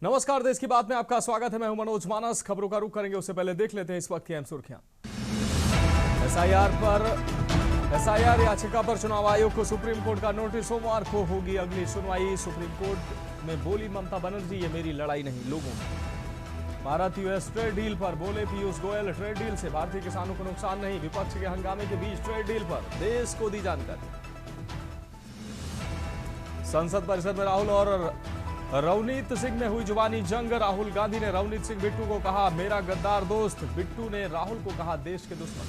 नमस्कार, देश की बात में आपका स्वागत है। मैं हूं मनोज मानस। खबरों का रुख करेंगे उससे पहले देख लेते हैं इस वक्त की अहम सुर्खियां। एसआईआर याचिका पर चुनाव आयोग को सुप्रीम कोर्ट का नोटिस। सोमवार को होगी अगली सुनवाई। सुप्रीम कोर्ट में बोली ममता बनर्जी, ये मेरी लड़ाई नहीं, लोगों की। भारत यूएस ट्रेड डील पर बोले पीयूष गोयल, ट्रेड डील से भारतीय किसानों को नुकसान नहीं। विपक्ष के हंगामे के बीच ट्रेड डील पर देश को दी जानकारी। संसद परिसर में राहुल और रवनीत सिंह में हुई जुबानी जंग। राहुल गांधी ने रवनीत सिंह बिट्टू को कहा मेरा गद्दार दोस्त। बिट्टू ने राहुल को कहा देश के दुश्मन।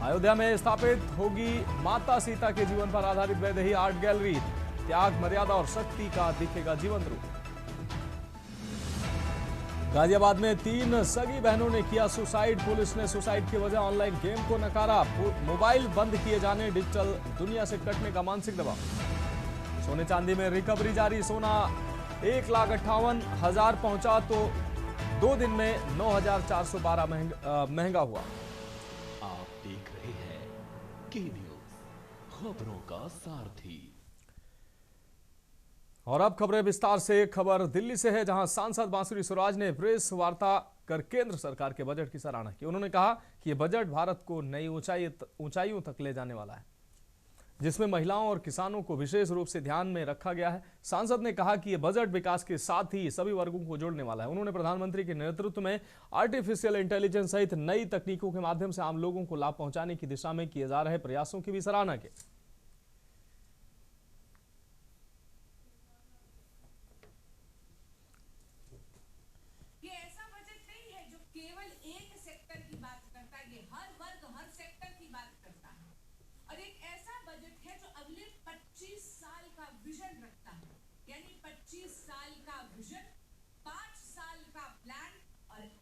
अयोध्या में स्थापित होगी माता सीता के जीवन पर आधारित वैदेही आर्ट गैलरी। त्याग, मर्यादा और शक्ति का दिखेगा जीवंत रूप। गाजियाबाद में 3 सगी बहनों ने किया सुसाइड। पुलिस ने सुसाइड की वजह ऑनलाइन गेम को नकारा। मोबाइल बंद किए जाने, डिजिटल दुनिया से कटने का मानसिक दबाव। सोने चांदी में रिकवरी जारी। सोना 1,58,000 पहुंचा तो 2 दिन में 9,412 महंगा हुआ। आप देख रहे हैं के न्यूज, खबरों का सारथी। और अब खबरें विस्तार से। खबर दिल्ली से है, जहां सांसद बांसुरी सुराज ने प्रेस वार्ता कर केंद्र सरकार के बजट की सराहना की। उन्होंने कहा कि यह बजट भारत को नई ऊंचाइयों तक ले जाने वाला है, जिसमें महिलाओं और किसानों को विशेष रूप से ध्यान में रखा गया है। सांसद ने कहा कि यह बजट विकास के साथ ही सभी वर्गों को जोड़ने वाला है। उन्होंने प्रधानमंत्री के नेतृत्व में आर्टिफिशियल इंटेलिजेंस सहित नई तकनीकों के माध्यम से आम लोगों को लाभ पहुंचाने की दिशा में किए जा रहे प्रयासों की भी सराहना की।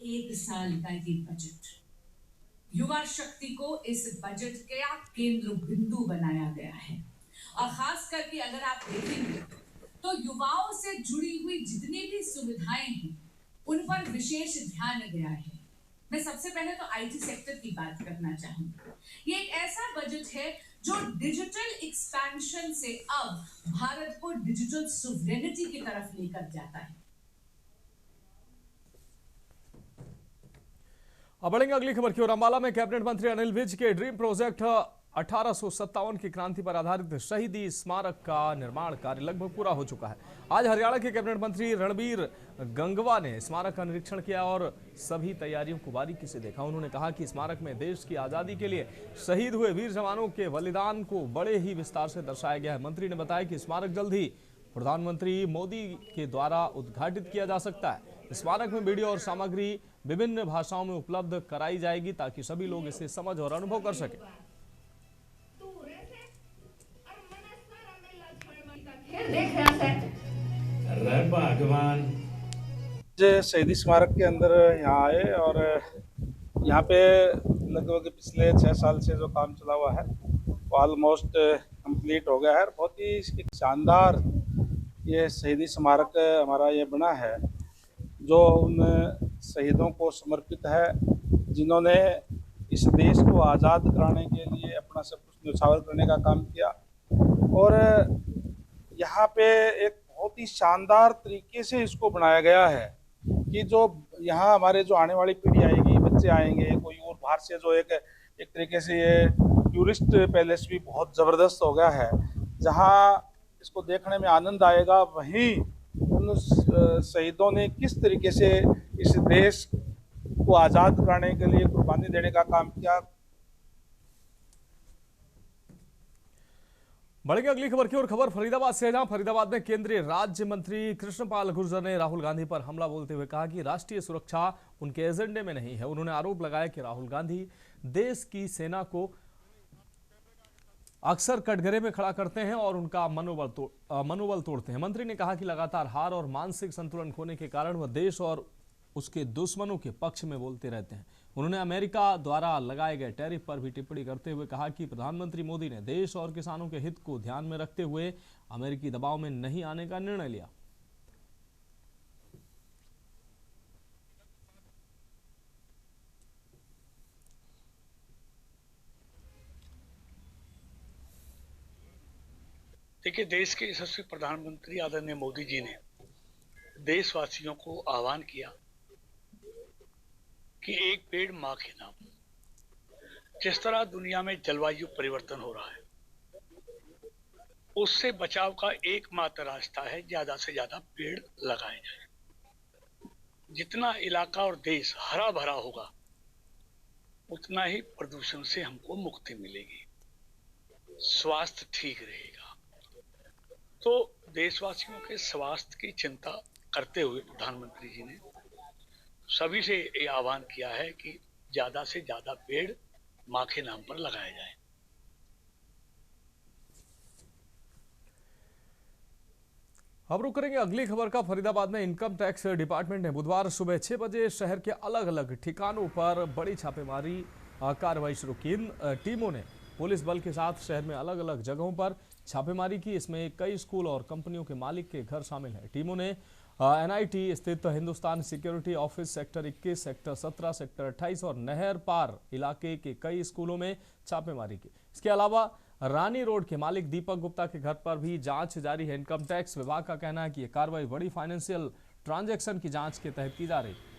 एक साल का ये बजट युवा शक्ति को इस बजट का केंद्र बिंदु बनाया गया है। और खास करके अगर आप देखेंगे तो युवाओं से जुड़ी हुई जितनी भी सुविधाएं हैं उन पर विशेष ध्यान गया है। मैं सबसे पहले तो आईटी सेक्टर की बात करना चाहूंगी। ये एक ऐसा बजट है जो डिजिटल एक्सपेंशन से अब भारत को डिजिटल सोवरेनिटी की तरफ लेकर जाता है। अब बढ़ेंगे अगली खबर की ओर। अंबाला में कैबिनेट मंत्री अनिल विज के ड्रीम प्रोजेक्ट 1857 की क्रांति पर आधारित शहीदी स्मारक का निर्माण कार्य लगभग पूरा हो चुका है। आज हरियाणा के कैबिनेट मंत्री रणबीर गंगवा ने स्मारक का निरीक्षण किया और सभी तैयारियों को बारीकी से देखा। उन्होंने कहा कि स्मारक में देश की आजादी के लिए शहीद हुए वीर जवानों के बलिदान को बड़े ही विस्तार से दर्शाया गया है। मंत्री ने बताया कि स्मारक जल्द ही प्रधानमंत्री मोदी के द्वारा उद्घाटित किया जा सकता है। स्मारक में वीडियो और सामग्री विभिन्न भाषाओं में उपलब्ध कराई जाएगी ताकि सभी लोग इसे समझ और अनुभव कर सकें। भगवान शहीदी स्मारक के अंदर यहाँ आए और यहाँ पे लगभग पिछले 6 साल से जो काम चला हुआ है वो ऑलमोस्ट कंप्लीट हो गया है। बहुत ही एक शानदार ये शहीदी स्मारक हमारा ये बना है जो उन शहीदों को समर्पित है जिन्होंने इस देश को आज़ाद कराने के लिए अपना सब कुछ न्यौछावर करने का काम किया। और यहाँ पे एक बहुत ही शानदार तरीके से इसको बनाया गया है कि जो यहाँ हमारे जो आने वाली पीढ़ी आएगी, बच्चे आएंगे, कोई और बाहर से जो एक तरीके से ये टूरिस्ट पैलेस भी बहुत ज़बरदस्त हो गया है। जहाँ इसको देखने में आनंद आएगा, वहीं उन शहीदों ने किस तरीके से इस देश को आज़ाद कराने के लिए कुर्बानी देने का काम किया। बढ़ेंगे अगली खबर की ओर। खबर फरीदाबाद से है, जहां फरीदाबाद में केंद्रीय राज्य मंत्री कृष्णपाल गुर्जर ने राहुल गांधी पर हमला बोलते हुए कहा कि राष्ट्रीय सुरक्षा उनके एजेंडे में नहीं है। उन्होंने आरोप लगाया कि राहुल गांधी देश की सेना को अक्सर कटघरे में खड़ा करते हैं और उनका मनोबल तोड़ते हैं। मंत्री ने कहा कि लगातार हार और मानसिक संतुलन खोने के कारण वह देश और उसके दुश्मनों के पक्ष में बोलते रहते हैं। उन्होंने अमेरिका द्वारा लगाए गए टैरिफ पर भी टिप्पणी करते हुए कहा कि प्रधानमंत्री मोदी ने देश और किसानों के हित को ध्यान में रखते हुए अमेरिकी दबाव में नहीं आने का निर्णय लिया। देखिए, देश के यशस्वी प्रधानमंत्री आदरणीय मोदी जी ने देशवासियों को आह्वान किया कि एक पेड़ मां के नाम। जिस तरह दुनिया में जलवायु परिवर्तन हो रहा है, उससे बचाव का एकमात्र रास्ता है ज्यादा से ज्यादा पेड़ लगाए जाए। जितना इलाका और देश हरा भरा होगा, उतना ही प्रदूषण से हमको मुक्ति मिलेगी, स्वास्थ्य ठीक रहेगा। तो देशवासियों के स्वास्थ्य की चिंता करते हुए प्रधानमंत्री जी ने सभी से ये आह्वान किया है कि ज्यादा से ज्यादा पेड़ मां के नाम पर लगाए जाए। अब रुक करेंगे अगली खबर का। फरीदाबाद में इनकम टैक्स डिपार्टमेंट ने बुधवार सुबह 6 बजे शहर के अलग अलग ठिकानों पर बड़ी छापेमारी कार्रवाई शुरू की। इन टीमों ने पुलिस बल के साथ शहर में अलग अलग जगहों पर छापेमारी की। इसमें कई स्कूल और कंपनियों के मालिक के घर शामिल हैं। टीमों ने एनआईटी स्थित Hindustan security office sector 21, sector 17, sector 28 और नहर पार इलाके के कई स्कूलों में छापेमारी की। इसके अलावा रानी रोड के मालिक दीपक गुप्ता के घर पर भी जांच जारी है। इनकम टैक्स विभाग का कहना है कि यह कार्रवाई बड़ी फाइनेंशियल ट्रांजैक्शन की जांच के तहत की जा रही है।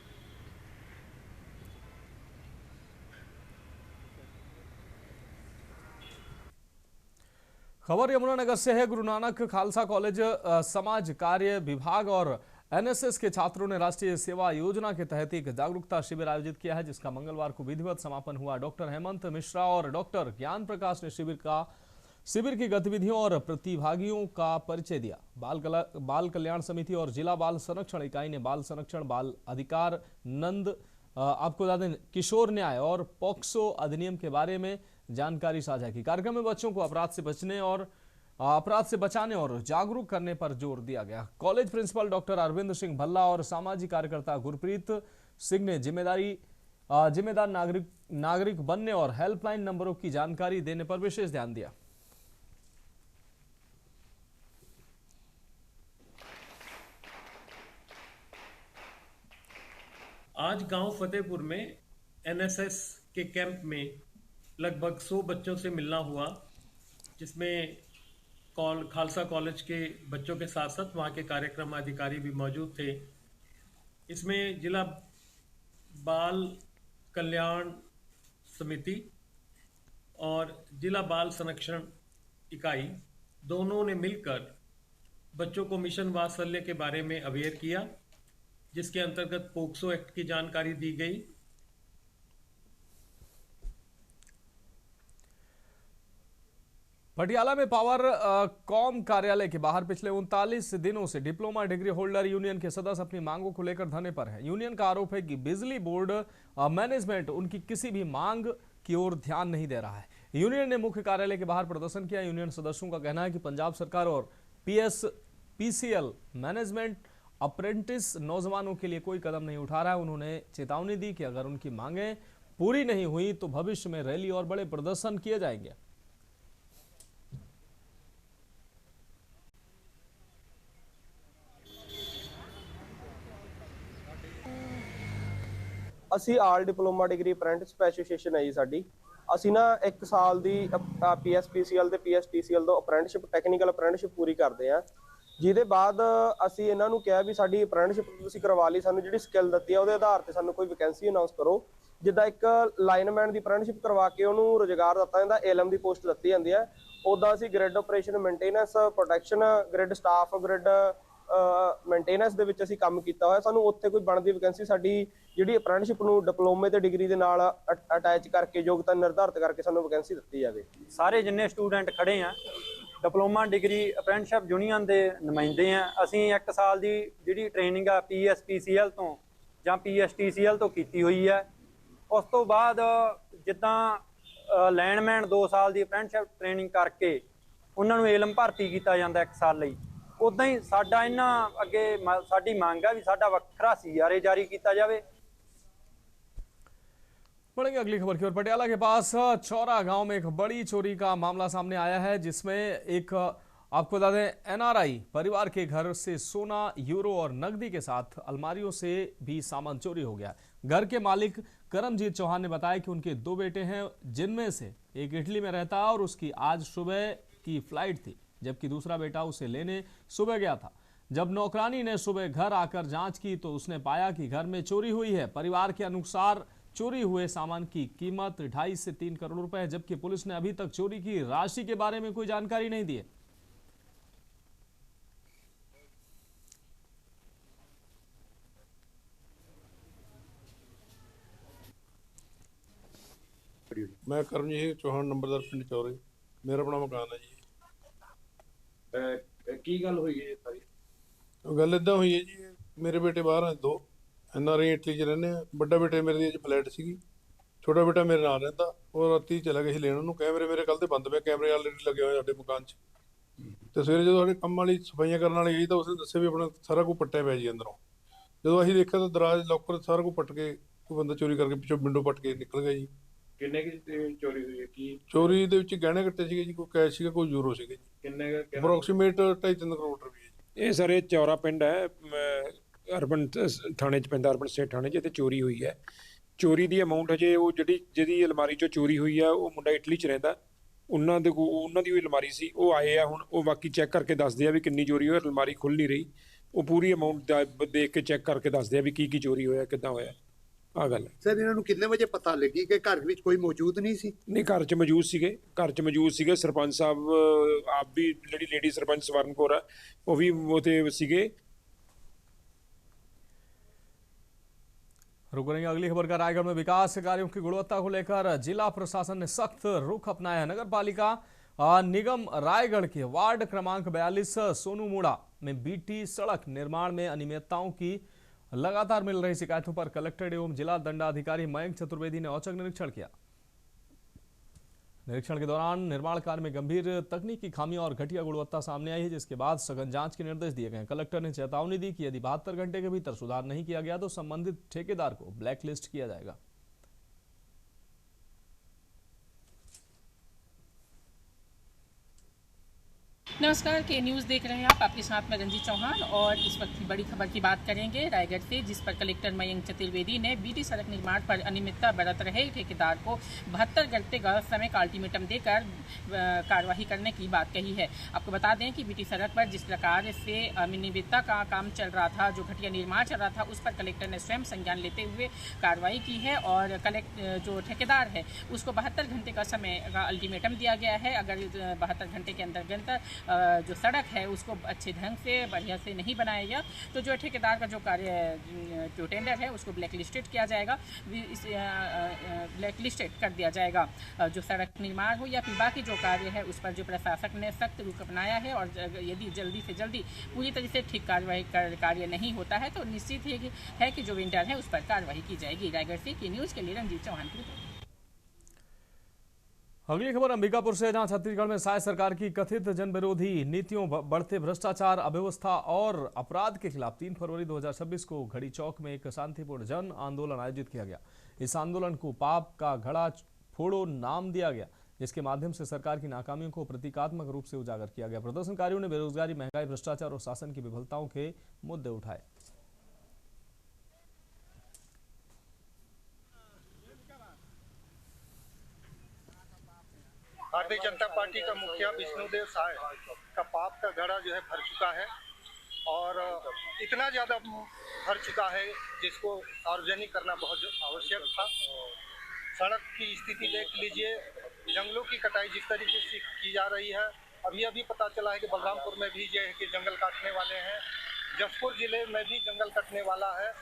खबर यमुनानगर से है। गुरु नानक खालसा कॉलेज समाज कार्य विभाग और एनएसएस के छात्रों ने राष्ट्रीय सेवा योजना के तहत एक जागरूकता शिविर आयोजित किया है, जिसका मंगलवार को विधिवत समापन हुआ। डॉक्टर हेमंत मिश्रा और डॉक्टर ज्ञान प्रकाश ने शिविर की गतिविधियों और प्रतिभागियों का परिचय दिया। बाल कल्याण समिति और जिला बाल संरक्षण इकाई ने बाल संरक्षण, बाल अधिकार, आपको बता दें किशोर न्याय और पॉक्सो अधिनियम के बारे में जानकारी साझा की। कार्यक्रम में बच्चों को अपराध से बचाने और जागरूक करने पर जोर दिया गया। College principal doctor Arvind Singh Bhalla और सामाजिक कार्यकर्ता गुरप्रीत सिंह ने जिम्मेदार नागरिक बनने और हेल्पलाइन नंबरों की जानकारी देने पर विशेष ध्यान दिया। आज गांव फतेहपुर में एनएसएस के कैंप में लगभग 100 बच्चों से मिलना हुआ, जिसमें खालसा कॉलेज के बच्चों के साथ साथ वहाँ के कार्यक्रम अधिकारी भी मौजूद थे। इसमें जिला बाल कल्याण समिति और जिला बाल संरक्षण इकाई दोनों ने मिलकर बच्चों को मिशन वात्सल्य के बारे में अवेयर किया, जिसके अंतर्गत पोक्सो एक्ट की जानकारी दी गई। पटियाला में पावर कॉम कार्यालय के बाहर पिछले 39 दिनों से डिप्लोमा डिग्री होल्डर यूनियन के सदस्य अपनी मांगों को लेकर धरने पर हैं। यूनियन का आरोप है कि बिजली बोर्ड मैनेजमेंट उनकी किसी भी मांग की ओर ध्यान नहीं दे रहा है। यूनियन ने मुख्य कार्यालय के बाहर प्रदर्शन किया। यूनियन सदस्यों का कहना है कि पंजाब सरकार और पीसीएल मैनेजमेंट अप्रेंटिस नौजवानों के लिए कोई कदम नहीं उठा रहा है। उन्होंने चेतावनी दी कि अगर उनकी मांगें पूरी नहीं हुई तो भविष्य में रैली और बड़े प्रदर्शन किए जाएंगे। ਅਸੀਂ ਆਲ ਡਿਪਲੋਮਾ ਡਿਗਰੀ ਅਪ੍ਰੈਂਟਿਸ ਐਸੋਸੀਏਸ਼ਨ ਹੈ ਜੀ ਸਾਡੀ। ਅਸੀਂ ਨਾ 1 ਸਾਲ ਦੀ ਪੀਐਸਪੀਸੀਐਲ ਤੇ ਪੀਐਸਟੀਸੀਐਲ ਤੋਂ ਅਪ੍ਰੈਂਟਿਸਸ਼ਿਪ ਟੈਕਨੀਕਲ ਅਪ੍ਰੈਂਟਿਸਸ਼ਿਪ ਪੂਰੀ ਕਰਦੇ ਆ, ਜਿਹਦੇ ਬਾਅਦ ਅਸੀਂ ਇਹਨਾਂ ਨੂੰ ਕਿਹਾ ਵੀ ਸਾਡੀ ਅਪ੍ਰੈਂਟਿਸਸ਼ਿਪ ਤੁਸੀਂ ਕਰਵਾ ਲਈ, ਸਾਨੂੰ ਜਿਹੜੀ ਸਕਿੱਲ ਦਿੱਤੀ ਆ ਉਹਦੇ ਆਧਾਰ ਤੇ ਸਾਨੂੰ ਕੋਈ ਵੈਕੈਂਸੀ ਅਨਾਉਂਸ ਕਰੋ। ਜਿੱਦਾਂ ਇੱਕ ਲਾਈਨਮੈਨ ਦੀ ਅਪ੍ਰੈਂਟਿਸਸ਼ਿਪ ਕਰਵਾ ਕੇ ਉਹਨੂੰ ਰੁਜ਼ਗਾਰ ਦਿੱਤਾ ਜਾਂਦਾ, ਏਐਲਐਮ ਦੀ ਪੋਸਟ ਦਿੱਤੀ ਜਾਂਦੀ ਹੈ। ਉੱਦਾਂ ਅਸੀਂ grid operation, maintenance, protection, grid staff, grid maintenance ਦੇ ਵਿੱਚ ਅਸੀਂ ਕੰਮ ਕੀਤਾ ਹੋਇਆ। ਸਾਨੂੰ ਉੱਥੇ ਕੋਈ ਬਣਦੀ ਵੈਕੈਂਸੀ ਸਾਡੀ ਜਿਹੜੀ ਅਪ੍ਰੈਂਟਿਸਸ਼ਿਪ ਨੂੰ ਡਿਪਲੋਮੇ ਤੇ ਡਿਗਰੀ ਦੇ ਨਾਲ ਅਟੈਚ ਕਰਕੇ ਯੋਗਤਾ ਨਿਰਧਾਰਿਤ ਕਰਕੇ ਸਾਨੂੰ ਵੈਕੈਂਸੀ ਦਿੱਤੀ ਜਾਵੇ। ਸਾਰੇ ਜਿੰਨੇ ਸਟੂਡੈਂਟ ਖੜੇ ਆ ਡਿਪਲੋਮਾ ਡਿਗਰੀ ਅਪ੍ਰੈਂਟਿਸਸ਼ਿਪ ਯੂਨੀਅਨ ਦੇ ਨੁਮਾਇੰਦੇ ਆ। ਅਸੀਂ 1 ਸਾਲ ਦੀ ਜਿਹੜੀ ਟ੍ਰੇਨਿੰਗ ਆ ਪੀਐਸਪੀਸੀਐਲ ਤੋਂ ਜਾਂ ਪੀਐਸਟੀਸੀਐਲ ਤੋਂ ਕੀਤੀ ਹੋਈ ਹੈ। ਉਸ ਤੋਂ ਬਾਅਦ ਜਿੱਦਾਂ ਲਾਈਨਮੈਨ 2 ਸਾਲ ਦੀ ਅਪ੍ਰੈਂਟਿਸਸ਼ਿਪ ਟ੍ਰੇਨਿੰਗ ਕਰਕੇ ਉਹਨਾਂ ਨੂੰ ਏਲਮ ਭਰਤੀ ਕੀਤਾ ਜਾਂਦਾ 1 ਸਾਲ ਲਈ। ਉਦਾਂ ਹੀ ਸਾਡਾ ਇਹਨਾਂ ਅੱਗੇ ਸਾਡੀ ਮੰਗ ਹੈ ਵੀ ਸਾਡਾ ਵੱਖਰਾ ਸੀਆਰਏ जारी किया जाए। बढ़ेंगे अगली खबर की ओर। पटियाला के पास चौरा गांव में एक बड़ी चोरी का मामला सामने आया है, जिसमें एक आपको बता दें एनआरआई परिवार के घर से सोना, यूरो और नकदी के साथ अलमारियों से भी सामान चोरी हो गया। घर के मालिक करमजीत चौहान ने बताया कि उनके 2 बेटे हैं, जिनमें से एक इटली में रहता है और उसकी आज सुबह की फ्लाइट थी, जबकि दूसरा बेटा उसे लेने सुबह गया था। जब नौकरानी ने सुबह घर आकर जांच की तो उसने पाया कि घर में चोरी हुई है। परिवार के अनुसार चोरी हुए सामान की कीमत 2.5 से 3 करोड़ रुपए है, जबकि पुलिस ने अभी तक चोरी की राशि के बारे में कोई जानकारी नहीं दी है। मैं करमजीत चौहान नंबरदार पिंड चौरी, मेरा अपना मकान है जी। की गल हुई है सारी? गल इदा हुई है जी, मेरे बेटे बाहर हैं 2 NRI इटली च रहने। बड़ा बेटे मेरे दी फ्लैट सी, छोटा बेटा मेरे नाल रहिंदा। और राती चला गया लेन उन्होंने। कैमरे मेरे कल तो बंद पे, कैमरे ऑलरेडी लगे हुए साडे मकान च। तो सवेरे जो साडे काम वाली सफाइयां करने वाली आई तो उसने दस्सिया भी अपना सारा कुछ पट्टिया पिया जी अंदरों। जो असीं देखा तो दराज लॉकर सारा कुछ पट के कोई बंदा चोरी करके पिछों विंडो पट के निकल गया जी। किन्ने की चोरी हुई है? की चोरी ਦੇ ਵਿੱਚ ਗਹਿਣੇ ਕੱਟੇ ਸੀਗੇ ਜੀ, ਕੋਈ ਕੈਸ਼ ਸੀਗਾ, ਕੋਈ ਯੂਰੋ ਸੀਗੇ ਜੀ। किन्ने का ਅਪਰੋਕਸੀਮੇਟ 2.5-3 ਕਰੋੜ ਰੁਪਏ ਜੀ। ਇਹ ਸਰ ਇਹ ਚੌਰਾ ਪਿੰਡ ਹੈ, ਅਰਬਨ ਥਾਣੇ 'ਚ ਪੈਂਦਾ, ਅਰਬਨ ਸਟੇਟ ਥਾਣੇ 'ਚ। ਇੱਥੇ ਚੋਰੀ ਹੋਈ ਹੈ। ਚੋਰੀ ਦੀ ਅਮਾਊਂਟ ਹਜੇ ਉਹ ਜਿਹਦੀ ਅਲਮਾਰੀ 'ਚੋਂ ਚੋਰੀ ਹੋਈ ਆ, ਉਹ ਮੁੰਡਾ ਇਟਲੀ 'ਚ ਰਹਿੰਦਾ। ਉਹਨਾਂ ਦੀ ਉਹ ਅਲਮਾਰੀ ਸੀ, ਉਹ ਆਏ ਆ ਹੁਣ। ਉਹ ਬਾਕੀ ਚੈੱਕ ਕਰਕੇ ਦੱਸਦੇ ਆ ਵੀ ਕਿੰਨੀ ਚੋਰੀ ਹੋਈ। ਅਲਮਾਰੀ ਖੁੱਲ ਨਹੀਂ ਰਹੀ। ਉਹ ਪੂਰੀ ਅਮਾਊਂਟ ਦੇਖ ਕੇ ਚੈੱਕ ਕਰਕੇ ਦੱਸਦੇ ਆ ਵੀ ਕੀ ਚੋਰੀ ਹੋਇਆ, ਕਿੱਦਾਂ ਹੋਇਆ। ਆ ਗੱਲ ਸਰ ਇਹਨਾਂ ਨੂੰ ਕਿੰਨੇ ਵਜੇ ਪਤਾ ਲੱਗੀ ਕਿ ਘਰ ਵਿੱਚ ਕੋਈ ਮੌਜੂਦ ਨਹੀਂ ਸੀ? ਨਹੀਂ, ਘਰ 'ਚ ਮੌਜੂਦ ਸੀਗੇ। ਸਰਪੰਚ ਸਾਹਿਬ ਆਪ ਵੀ, ਜਿਹੜੀ ਲੇਡੀ ਸਰਪੰਚ ਸਵਰਨ ਕੌਰ ਆ, ਉਹ ਵੀ ਉੱਥੇ ਸੀਗੇ। रुक रही अगली खबर का। रायगढ़ में विकास कार्यों की गुणवत्ता को लेकर जिला प्रशासन ने सख्त रुख अपनाया है। नगर पालिका निगम रायगढ़ के वार्ड क्रमांक 42 सोनूमुड़ा में बीटी सड़क निर्माण में अनियमितताओं की लगातार मिल रही शिकायतों पर कलेक्टर एवं जिला दंडाधिकारी मयंक चतुर्वेदी ने औचक निरीक्षण किया। निरीक्षण के दौरान निर्माण कार्य में गंभीर तकनीकी खामी और घटिया गुणवत्ता सामने आई है, जिसके बाद सघन जांच के निर्देश दिए गए हैं। कलेक्टर ने चेतावनी दी कि यदि 72 घंटे के भीतर सुधार नहीं किया गया तो संबंधित ठेकेदार को ब्लैकलिस्ट किया जाएगा। नमस्कार, के न्यूज़ देख रहे हैं आप। आपके साथ में रंजीत चौहान और इस वक्त की बड़ी खबर की बात करेंगे रायगढ़ से, जिस पर कलेक्टर मयंक चतुर्वेदी ने बीटी सड़क निर्माण पर अनियमितता बरत रहे ठेकेदार को 72 घंटे का समय का अल्टीमेटम देकर कार्रवाई करने की बात कही है। आपको बता दें कि बीटी सड़क पर जिस प्रकार से अनियमितता का काम चल रहा था, जो घटिया निर्माण चल रहा था, उस पर कलेक्टर ने स्वयं संज्ञान लेते हुए कार्रवाई की है और जो ठेकेदार है उसको 72 घंटे का समय का अल्टीमेटम दिया गया है। अगर 72 घंटे के अंदर जो सड़क है उसको अच्छे ढंग से बढ़िया से नहीं बनाया गया तो जो ठेकेदार का जो कार्य जो टेंडर है उसको ब्लैकलिस्टेड किया जाएगा, ब्लैकलिस्टेड कर दिया जाएगा। जो सड़क निर्माण हो या फिर बाकी जो कार्य है उस पर जो प्रशासक ने सख्त रुख अपनाया है और यदि जल्दी से जल्दी पूरी तरह से ठीक कार्य नहीं होता है तो निश्चित है कि जो वेंडर है उस पर कार्रवाई की जाएगी। रायगढ़ से की न्यूज़ के लिए रंजीत चौहान की रिपोर्ट। अगली खबर अंबिकापुर से, जहां छत्तीसगढ़ में साय सरकार की कथित जन विरोधी नीतियों, बढ़ते भ्रष्टाचार, अव्यवस्था और अपराध के खिलाफ 3 फरवरी 2026 को घड़ी चौक में एक शांतिपूर्ण जन आंदोलन आयोजित किया गया। इस आंदोलन को पाप का घड़ा फोड़ो नाम दिया गया, जिसके माध्यम से सरकार की नाकामियों को प्रतीकात्मक रूप से उजागर किया गया। प्रदर्शनकारियों ने बेरोजगारी, महंगाई, भ्रष्टाचार और शासन की विफलताओं के मुद्दे उठाए। भारतीय जनता पार्टी का मुखिया विष्णुदेव साय का पाप का घड़ा जो है भर चुका है और इतना ज़्यादा भर चुका है जिसको सार्वजनिक करना बहुत आवश्यक था। सड़क की स्थिति देख लीजिए, जंगलों की कटाई जिस तरीके से की जा रही है। अभी पता चला है कि बलरामपुर में भी जो है कि जंगल काटने वाले हैं, जसपुर जिले में भी जंगल कटने वाला है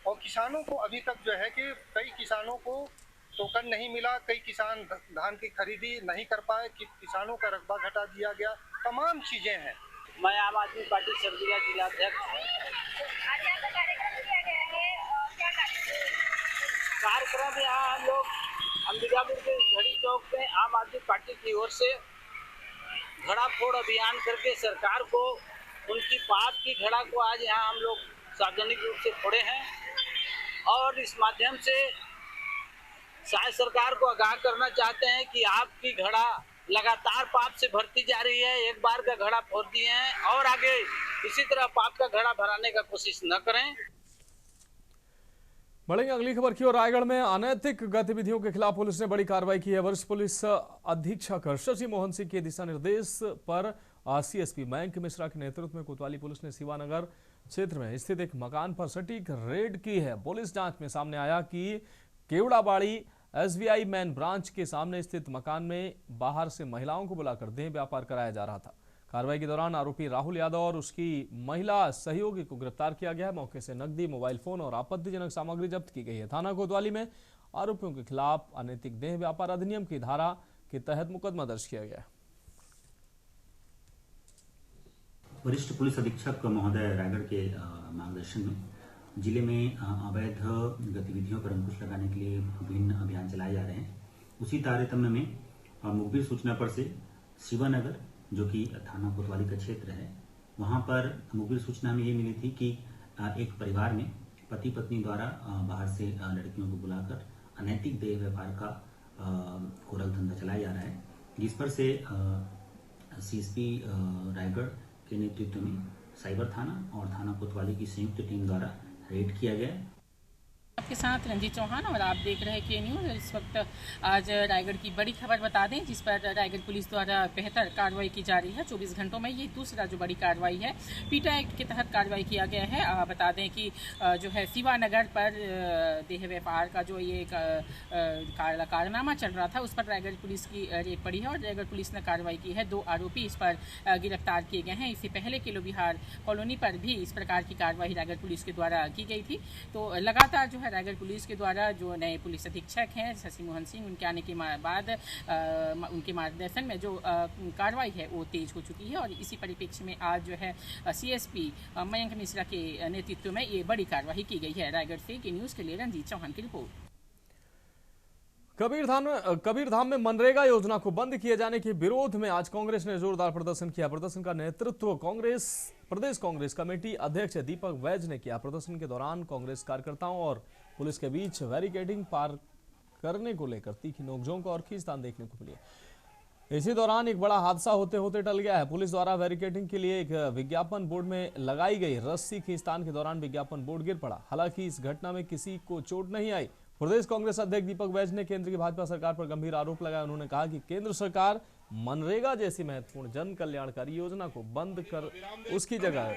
और किसानों को अभी तक जो है कि कई किसानों को टोकन नहीं मिला, कई किसान धान की खरीदी नहीं कर पाए, कि किसानों का रकबा घटा दिया गया, तमाम चीजें हैं। मैं आम आदमी पार्टी सरगुजा जिलाध्यक्ष। कार्यक्रम यहाँ हम लोग अंबिकापुर के घड़ी चौक में आम आदमी पार्टी की ओर से घड़ा फोड़ अभियान करके सरकार को उनकी पाप की घड़ा को आज यहाँ हम लोग सार्वजनिक रूप से फोड़े हैं और इस माध्यम से साय सरकार को आगाह करना चाहते हैं कि आपकी घड़ा लगातार पाप से भरती जा रही है। एक बार का घड़ा फोड़ दिए हैं और आगे इसी तरह पाप का घड़ा भराने का कोशिश न करें। बढ़ेंगे अगली खबर की ओर। रायगढ़ में अनैतिक गतिविधियों के खिलाफ पुलिस ने बड़ी कार्रवाई की है। वरिष्ठ पुलिस अधीक्षक शशि मोहन सिंह के दिशा निर्देश पर सीएसपी मयंक मिश्रा के नेतृत्व में कोतवाली पुलिस ने शिवानगर क्षेत्र में स्थित एक मकान पर सटीक रेड की है। पुलिस जांच में सामने आया कि केवड़ाबाड़ी SBI मेन ब्रांच के सामने स्थित मकान में बाहर से महिलाओं को बुलाकर देह व्यापार कराया जा रहा था। कार्रवाई के दौरान आरोपी राहुल यादव और उसकी महिला सहयोगी को गिरफ्तार किया गया है। मौके से नकदी, मोबाइल फोन और आपत्तिजनक सामग्री जब्त की गई है। थाना कोतवाली में आरोपियों के खिलाफ अनैतिक देह व्यापार अधिनियम की धारा के तहत मुकदमा दर्ज किया गया है। वरिष्ठ पुलिस अधीक्षक महोदय रायगढ़ के मार्गदर्शन में जिले में अवैध गतिविधियों पर अंकुश लगाने के लिए विभिन्न अभियान चलाए जा रहे हैं। उसी तारतम्य में मुखबिर सूचना पर से शिवानगर, जो कि थाना कोतवाली का क्षेत्र है, वहां पर मुखबिर सूचना में ये मिली थी कि एक परिवार में पति पत्नी द्वारा बाहर से लड़कियों को बुलाकर अनैतिक देह व्यापार का कोरल धंधा चलाया जा रहा है, जिस पर से CSP रायगढ़ के नेतृत्व में साइबर थाना और थाना कोतवाली की संयुक्त टीम द्वारा रेड किया गया। आपके साथ रंजीत चौहान और आप देख रहे हैं के न्यूज़। इस वक्त आज रायगढ़ की बड़ी खबर बता दें, जिस पर रायगढ़ पुलिस द्वारा बेहतर कार्रवाई की जा रही है। 24 घंटों में ये दूसरा जो बड़ी कार्रवाई है, पीटा एक्ट के तहत कार्रवाई किया गया है। बता दें कि जो है शिवानगर पर देह व्यापार का जो ये कारनामा चल रहा था, उस पर रायगढ़ पुलिस की रेड पड़ी है और रायगढ़ पुलिस ने कार्रवाई की है। 2 आरोपी इस पर गिरफ्तार किए गए हैं। इससे पहले किलो बिहार कॉलोनी पर भी इस प्रकार की कार्रवाई रायगढ़ पुलिस के द्वारा की गई थी। तो लगातार जो है रायगढ़ पुलिस के द्वारा जो नए पुलिस अधीक्षक हैं शशि मोहन सिंह, उनके आने के बाद उनके मार्गदर्शन में जो कार्रवाई है वो तेज हो चुकी है और इसी परिप्रेक्ष्य में आज जो है CSP मयंक मिश्रा के नेतृत्व में ये बड़ी कार्रवाई की गई है। रायगढ़ से के न्यूज़ के लिए रंजीत चौहान की रिपोर्ट। कबीरधाम में मनरेगा योजना को बंद किए जाने के विरोध में आज कांग्रेस ने जोरदार प्रदर्शन किया। प्रदर्शन का नेतृत्व प्रदेश कांग्रेस कमेटी अध्यक्ष दीपक वैज ने किया। प्रदर्शन के दौरान कांग्रेस कार्यकर्ताओं और पुलिस के बीच बैरिकेडिंग पार करने को लेकर तीखी नोकझोंक और खींचतान देखने को मिली। इसी दौरान एक बड़ा हादसा होते होते टल गया है। पुलिस द्वारा बैरिकेडिंग के लिए एक विज्ञापन बोर्ड में लगाई गई रस्सी खींचतान के दौरान विज्ञापन बोर्ड गिर पड़ा। हालांकि इस घटना में किसी को चोट नहीं आई। प्रदेश कांग्रेस अध्यक्ष दीपक वैज ने केंद्र की भाजपा सरकार पर गंभीर आरोप लगाया। उन्होंने कहा कि केंद्र सरकार मनरेगा जैसी महत्वपूर्ण जन कल्याणकारी योजना को बंद कर उसकी जगह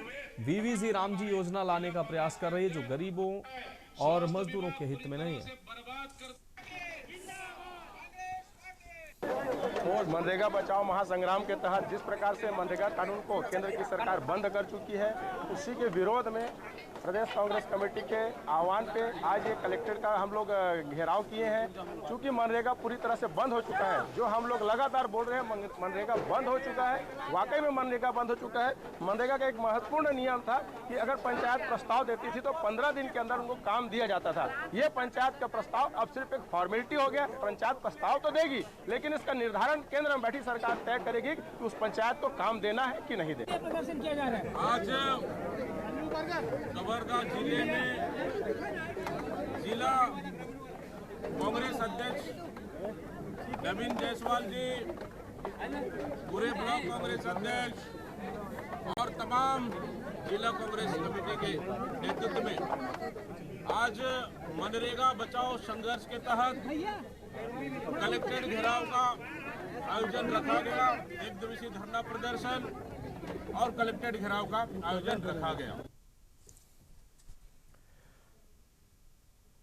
VVG रामजी योजना लाने का प्रयास कर रही है, जो गरीबों और मजदूरों के हित में नहीं है। मनरेगा बचाओ महासंग्राम के तहत जिस प्रकार से मनरेगा कानून को केंद्र की सरकार बंद कर चुकी है, उसी के विरोध में प्रदेश कांग्रेस कमेटी के आह्वान पे आज ये कलेक्ट्रेट का हम लोग घेराव किए हैं। क्योंकि मनरेगा पूरी तरह से बंद हो चुका है। जो हम लोग लगातार बोल रहे हैं मनरेगा बंद हो चुका है, वाकई में मनरेगा बंद हो चुका है। मनरेगा का एक महत्वपूर्ण नियम था कि अगर पंचायत प्रस्ताव देती थी तो 15 दिन के अंदर उनको काम दिया जाता था। ये पंचायत का प्रस्ताव अब सिर्फ एक फॉर्मेलिटी हो गया। पंचायत प्रस्ताव तो देगी, लेकिन इसका निर्धारण केंद्र में बैठी सरकार तय करेगी कि उस पंचायत को काम देना है कि नहीं देना। प्रदर्शन किया जा रहा है आज कबरदा जिले में जिला कांग्रेस अध्यक्ष नवीन जायसवाल जी, पूरे ब्लॉक कांग्रेस अध्यक्ष और तमाम जिला कांग्रेस कमेटी के नेतृत्व में आज मनरेगा बचाओ संघर्ष के तहत कलेक्ट्रेट घेराव का आयोजन रखा गया। 1 दिवसीय धरना प्रदर्शन और कलेक्ट्रेट घेराव का आयोजन रखा गया।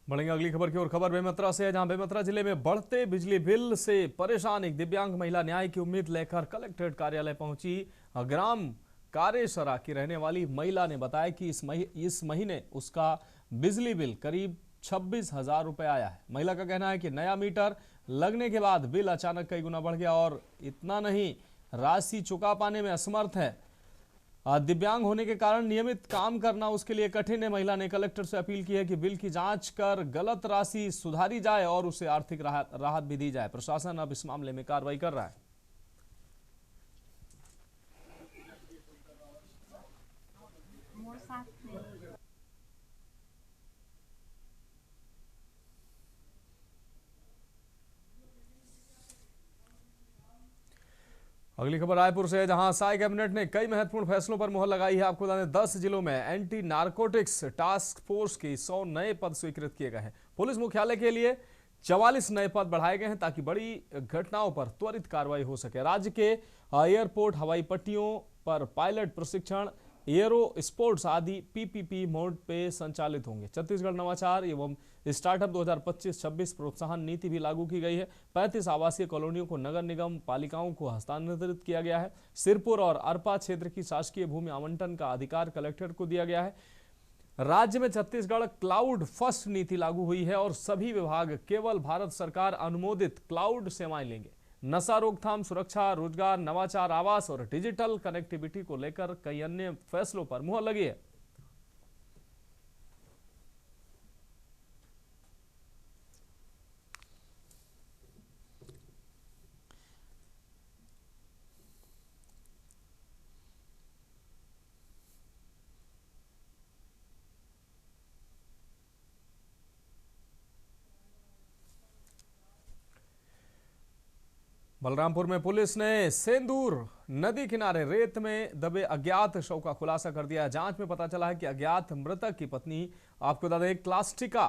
बढ़ेंगे अगली खबर की ओर। खबर बेमेतरा से है, जहां बेमेतरा जिले में बढ़ते बिजली बिल से परेशान एक दिव्यांग महिला न्याय की उम्मीद लेकर कलेक्ट्रेट कार्यालय पहुंची। ग्राम कार्यसरा की रहने वाली महिला ने बताया कि इस महीने उसका बिजली बिल करीब 26,000 रुपए आया है। महिला का कहना है कि नया मीटर लगने के बाद बिल अचानक कई गुना बढ़ गया और इतना नहीं, राशि चुका पाने में असमर्थ है। दिव्यांग होने के कारण नियमित काम करना उसके लिए कठिन है। महिला ने कलेक्टर से अपील की है कि बिल की जांच कर गलत राशि सुधारी जाए और उसे आर्थिक राहत भी दी जाए। प्रशासन अब इस मामले में कार्रवाई कर रहा है। अगली खबर रायपुर से है, जहां साई कैबिनेट ने कई महत्वपूर्ण फैसलों पर मुहर लगाई है। आपको बता दें 10 जिलों में एंटी नारकोटिक्स टास्क फोर्स के 100 नए पद स्वीकृत किए गए हैं। पुलिस मुख्यालय के लिए 44 नए पद बढ़ाए गए हैं ताकि बड़ी घटनाओं पर त्वरित कार्रवाई हो सके। राज्य के एयरपोर्ट, हवाई पट्टियों पर पायलट प्रशिक्षण, एयरो स्पोर्ट्स आदि पीपीपी मोड पे संचालित होंगे। छत्तीसगढ़ नवाचार एवं स्टार्टअप 2025-26 प्रोत्साहन नीति भी लागू की गई है। 35 आवासीय कॉलोनियों को नगर निगम पालिकाओं को हस्तांतरित किया गया है। सिरपुर और अरपा क्षेत्र की शासकीय भूमि आवंटन का अधिकार कलेक्टर को दिया गया है। राज्य में छत्तीसगढ़ क्लाउड फर्स्ट नीति लागू हुई है और सभी विभाग केवल भारत सरकार अनुमोदित क्लाउड सेवाएं लेंगे। नशा रोकथाम, सुरक्षा, रोजगार, नवाचार, आवास और डिजिटल कनेक्टिविटी को लेकर कई अन्य फैसलों पर मुहर लगी है। बलरामपुर में पुलिस ने सेंदूर नदी किनारे रेत में दबे अज्ञात शव का खुलासा कर दिया। जांच में पता चला है कि अज्ञात मृतक की पत्नी, आपको बता दें, क्लास्टिका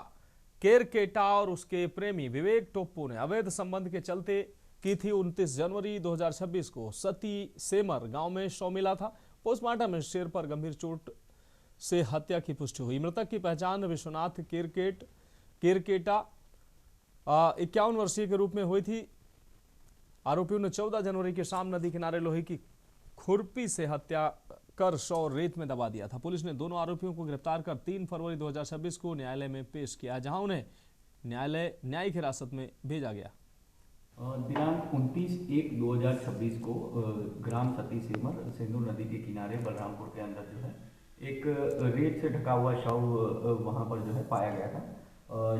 केरकेटा और उसके प्रेमी विवेक टोप्पो ने अवैध संबंध के चलते की थी। 29 जनवरी 2026 को सती सेमर गांव में शव मिला था। पोस्टमार्टम में सिर पर गंभीर चोट से हत्या की पुष्टि हुई। मृतक की पहचान विश्वनाथ केरकेटा 51 वर्षीय के रूप में हुई थी। आरोपियों ने 14 जनवरी की शाम नदी किनारे लोहे की खुरपी से हत्या कर शव रेत में दबा दिया था। पुलिस ने दोनों आरोपियों को गिरफ्तार कर 3 फरवरी 2026 को न्यायालय में पेश किया, जहां उन्हें न्यायिक हिरासत में भेजा गया। दिनांक 29/1/2026 को ग्राम सती सेमर सेंदूर नदी के किनारे बलरामपुर के अंदर जो है एक रेत से ढका हुआ शव वहां पर जो है पाया गया था।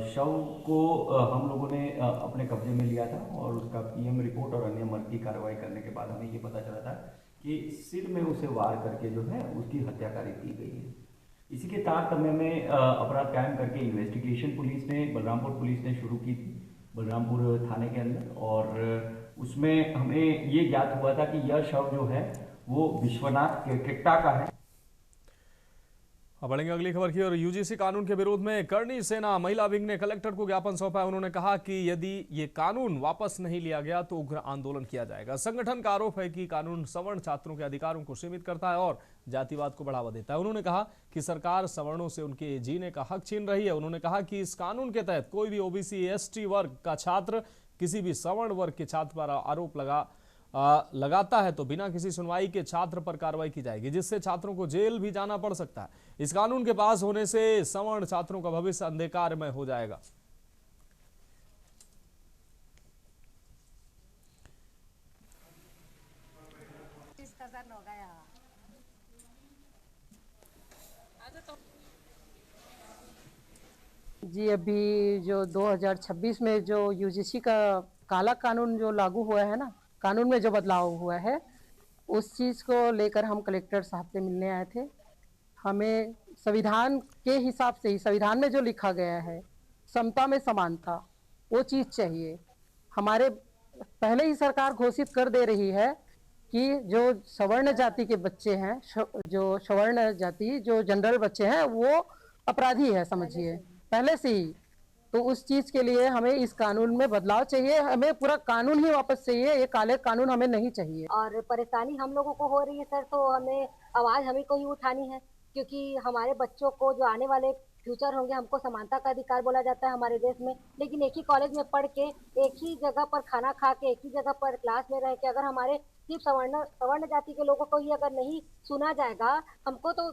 शव को हम लोगों ने अपने कब्जे में लिया था और उसका पीएम रिपोर्ट और अन्य मर्ती कार्रवाई करने के बाद हमें ये पता चला था कि सिर में उसे वार करके जो है उसकी हत्याकारी की गई है। इसी के तारतम्य में अपराध कायम करके इन्वेस्टिगेशन बलरामपुर पुलिस ने शुरू की थी बलरामपुर थाने के अंदर, और उसमें हमें ये ज्ञात हुआ था कि यह शव जो है वो विश्वनाथ केरकेटा का है। अब बढ़ेंगे अगली खबर की ओर। यूजीसी कानून के विरोध में करणी सेना महिला विंग ने कलेक्टर को ज्ञापन सौंपा है। उन्होंने कहा कि यदि ये कानून वापस नहीं लिया गया तो उग्र आंदोलन किया जाएगा। संगठन का आरोप है कि कानून सवर्ण छात्रों के अधिकारों को सीमित करता है और जातिवाद को बढ़ावा देता है। उन्होंने कहा कि सरकार सवर्णों से उनके जीने का हक छीन रही है। उन्होंने कहा कि इस कानून के तहत कोई भी ओबीसी एसटी वर्ग का छात्र किसी भी सवर्ण वर्ग के छात्र पर आरोप लगाता है तो बिना किसी सुनवाई के छात्र पर कार्रवाई की जाएगी, जिससे छात्रों को जेल भी जाना पड़ सकता है। इस कानून के पास होने से सवर्ण छात्रों का भविष्य अंधकारमय हो जाएगा। जी, अभी जो 2026 में जो यूजीसी का काला कानून जो लागू हुआ है ना, कानून में जो बदलाव हुआ है, उस चीज़ को लेकर हम कलेक्टर साहब से मिलने आए थे। हमें संविधान के हिसाब से ही, संविधान में जो लिखा गया है समता में समानता, वो चीज़ चाहिए। हमारे पहले ही सरकार घोषित कर दे रही है कि जो सवर्ण जाति के बच्चे हैं, जो सवर्ण जाति जो जनरल बच्चे हैं, वो अपराधी है, समझिए पहले से ही। तो उस चीज के लिए हमें इस कानून में बदलाव चाहिए। हमें पूरा कानून ही वापस चाहिए, ये काले कानून हमें नहीं चाहिए। और परेशानी हम लोगों को हो रही है सर, तो हमें आवाज हमें को ही उठानी है, क्योंकि हमारे बच्चों को जो आने वाले फ्यूचर होंगे, हमको समानता का अधिकार बोला जाता है हमारे देश में, लेकिन एक ही कॉलेज में पढ़ के, एक ही जगह पर खाना खा के, एक ही जगह पर क्लास में रह के, अगर हमारे सिर्फ सवर्ण जाति के लोगों को ही अगर नहीं सुना जाएगा, हमको तो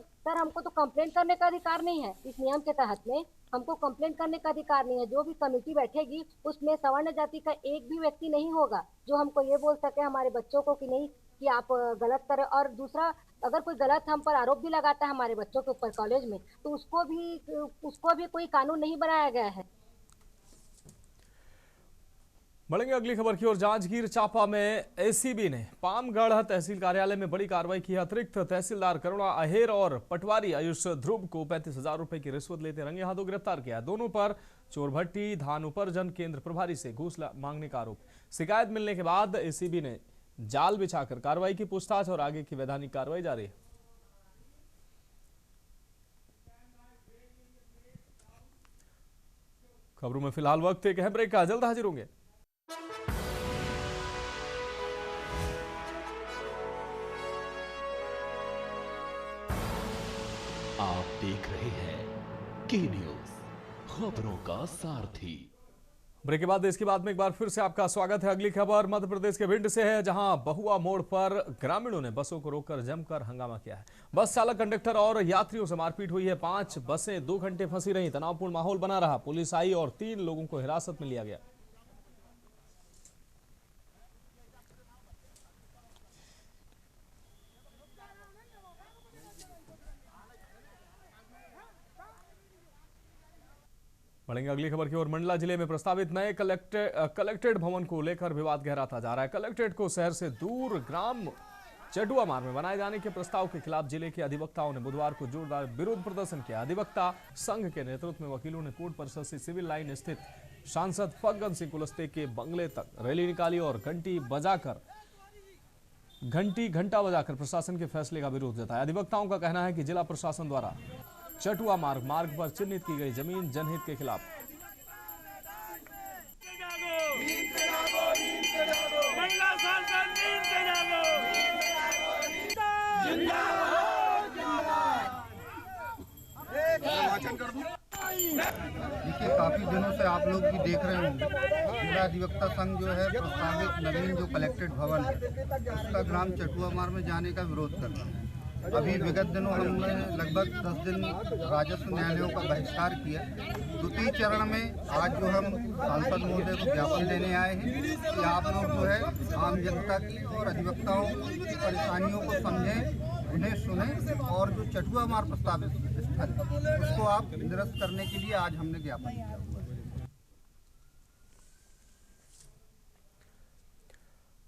कंप्लेंट करने का अधिकार नहीं है। इस नियम के तहत में हमको कंप्लेंट करने का अधिकार नहीं है। जो भी कमेटी बैठेगी उसमें सवर्ण जाति का एक भी व्यक्ति नहीं होगा जो हमको ये बोल सके हमारे बच्चों को कि नहीं, कि आप गलत करें। और दूसरा, अगर कोई गलत हम पर आरोप भी लगाता है हमारे बच्चों के ऊपर कॉलेज में, तो उसको भी कोई कानून नहीं बनाया गया है। बढ़ेंगे अगली खबर की ओर। जांजगीर चांपा में एसीबी ने पामगढ़ तहसील कार्यालय में बड़ी कार्रवाई की। अतिरिक्त तहसीलदार करुणा अहेर और पटवारी आयुष ध्रुव को 35,000 रुपए की रिश्वत लेते रंगे हाथों गिरफ्तार किया। दोनों पर चोरभट्टी धान उपार्जन केंद्र प्रभारी से घूस मांगने का आरोप। शिकायत मिलने के बाद एसीबी ने जाल बिछाकर कार्रवाई की। पूछताछ और आगे की वैधानिक कार्रवाई जारी है। खबरों में फिलहाल वक्त एक अहम ब्रेक का, जल्द हाजिर होंगे। आप देख रहे हैं के न्यूज, खबरों का सारथी। ब्रेक के बाद देश की बात में एक बार फिर से आपका स्वागत है। अगली खबर मध्य प्रदेश के भिंड से है, जहां बहुआ मोड़ पर ग्रामीणों ने बसों को रोककर जमकर हंगामा किया है। बस चालक, कंडक्टर और यात्रियों से मारपीट हुई है। 5 बसें 2 घंटे फंसी रहीं। तनावपूर्ण माहौल बना रहा। पुलिस आई और 3 लोगों को हिरासत में लिया गया। बढ़ेंगे अगली खबर की ओर। मंडला जिले में प्रस्तावित नए कलेक्ट्रेट भवन को लेकर विवाद गहराता जा रहा है। कलेक्ट्रेट को शहर से दूर ग्राम चटुआ मार्ग में बनाए जाने के प्रस्ताव के खिलाफ जिले के अधिवक्ताओं ने बुधवार को जोरदार विरोध प्रदर्शन किया। अधिवक्ता संघ के नेतृत्व में वकीलों ने कोर्ट परिसर से सिविल लाइन स्थित सांसद फग्गन सिंह कुलस्ते के बंगले तक रैली निकाली और घंटा बजाकर प्रशासन के फैसले का विरोध जताया। अधिवक्ताओं का कहना है कि जिला प्रशासन द्वारा चटुआ मार्ग पर चिन्हित की गई जमीन जनहित के खिलाफ। देखिए, काफी दिनों से आप लोग भी देख रहे होंगे, जिला अधिवक्ता संघ जो है प्रस्तावित नवीन जो कलेक्ट्रेट भवन है उसका ग्राम चटुआ मार्ग में जाने का विरोध कर रहा है। अभी विगत दिनों हमने लगभग 10 दिन राजस्व न्यायालयों का बहिष्कार किया। द्वितीय चरण में आज जो हम सांसद महोदय को ज्ञापन देने आए हैं कि आप लोग जो है आम जनता की और अधिवक्ताओं की परेशानियों को समझें, उन्हें सुने और जो चटुआ मार्ग प्रस्तावित स्थल उसको आप निरस्त करने के लिए आज हमने ज्ञापन दिया।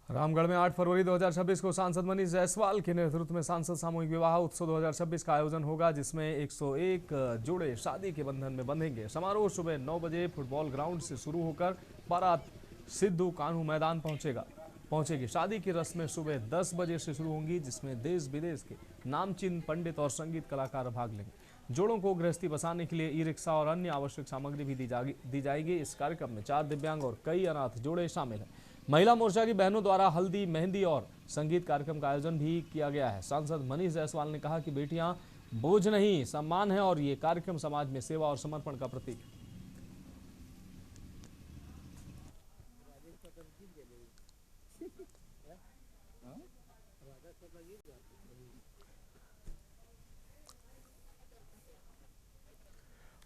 रामगढ़ में 8 फरवरी 2026 को सांसद मनीष जायसवाल के नेतृत्व में सांसद सामूहिक विवाह उत्सव 2026 का आयोजन होगा, जिसमें 101 जोड़े शादी के बंधन में बंधेंगे। समारोह सुबह 9 बजे फुटबॉल ग्राउंड से शुरू होकर बारात सिद्धू कान्हू मैदान पहुंचेगी। शादी की रस्में सुबह 10 बजे से शुरू होंगी, जिसमें देश विदेश के नामचीन पंडित और संगीत कलाकार भाग लेंगे। जोड़ों को गृहस्थी बसाने के लिए ई रिक्शा और अन्य आवश्यक सामग्री भी दी जाएगी। इस कार्यक्रम में 4 दिव्यांग और कई अनाथ जोड़े शामिल हैं। महिला मोर्चा की बहनों द्वारा हल्दी, मेहंदी और संगीत कार्यक्रम का आयोजन भी किया गया है। सांसद मनीष जायसवाल ने कहा कि बेटियां बोझ नहीं, सम्मान है और ये कार्यक्रम समाज में सेवा और समर्पण का प्रतीक है।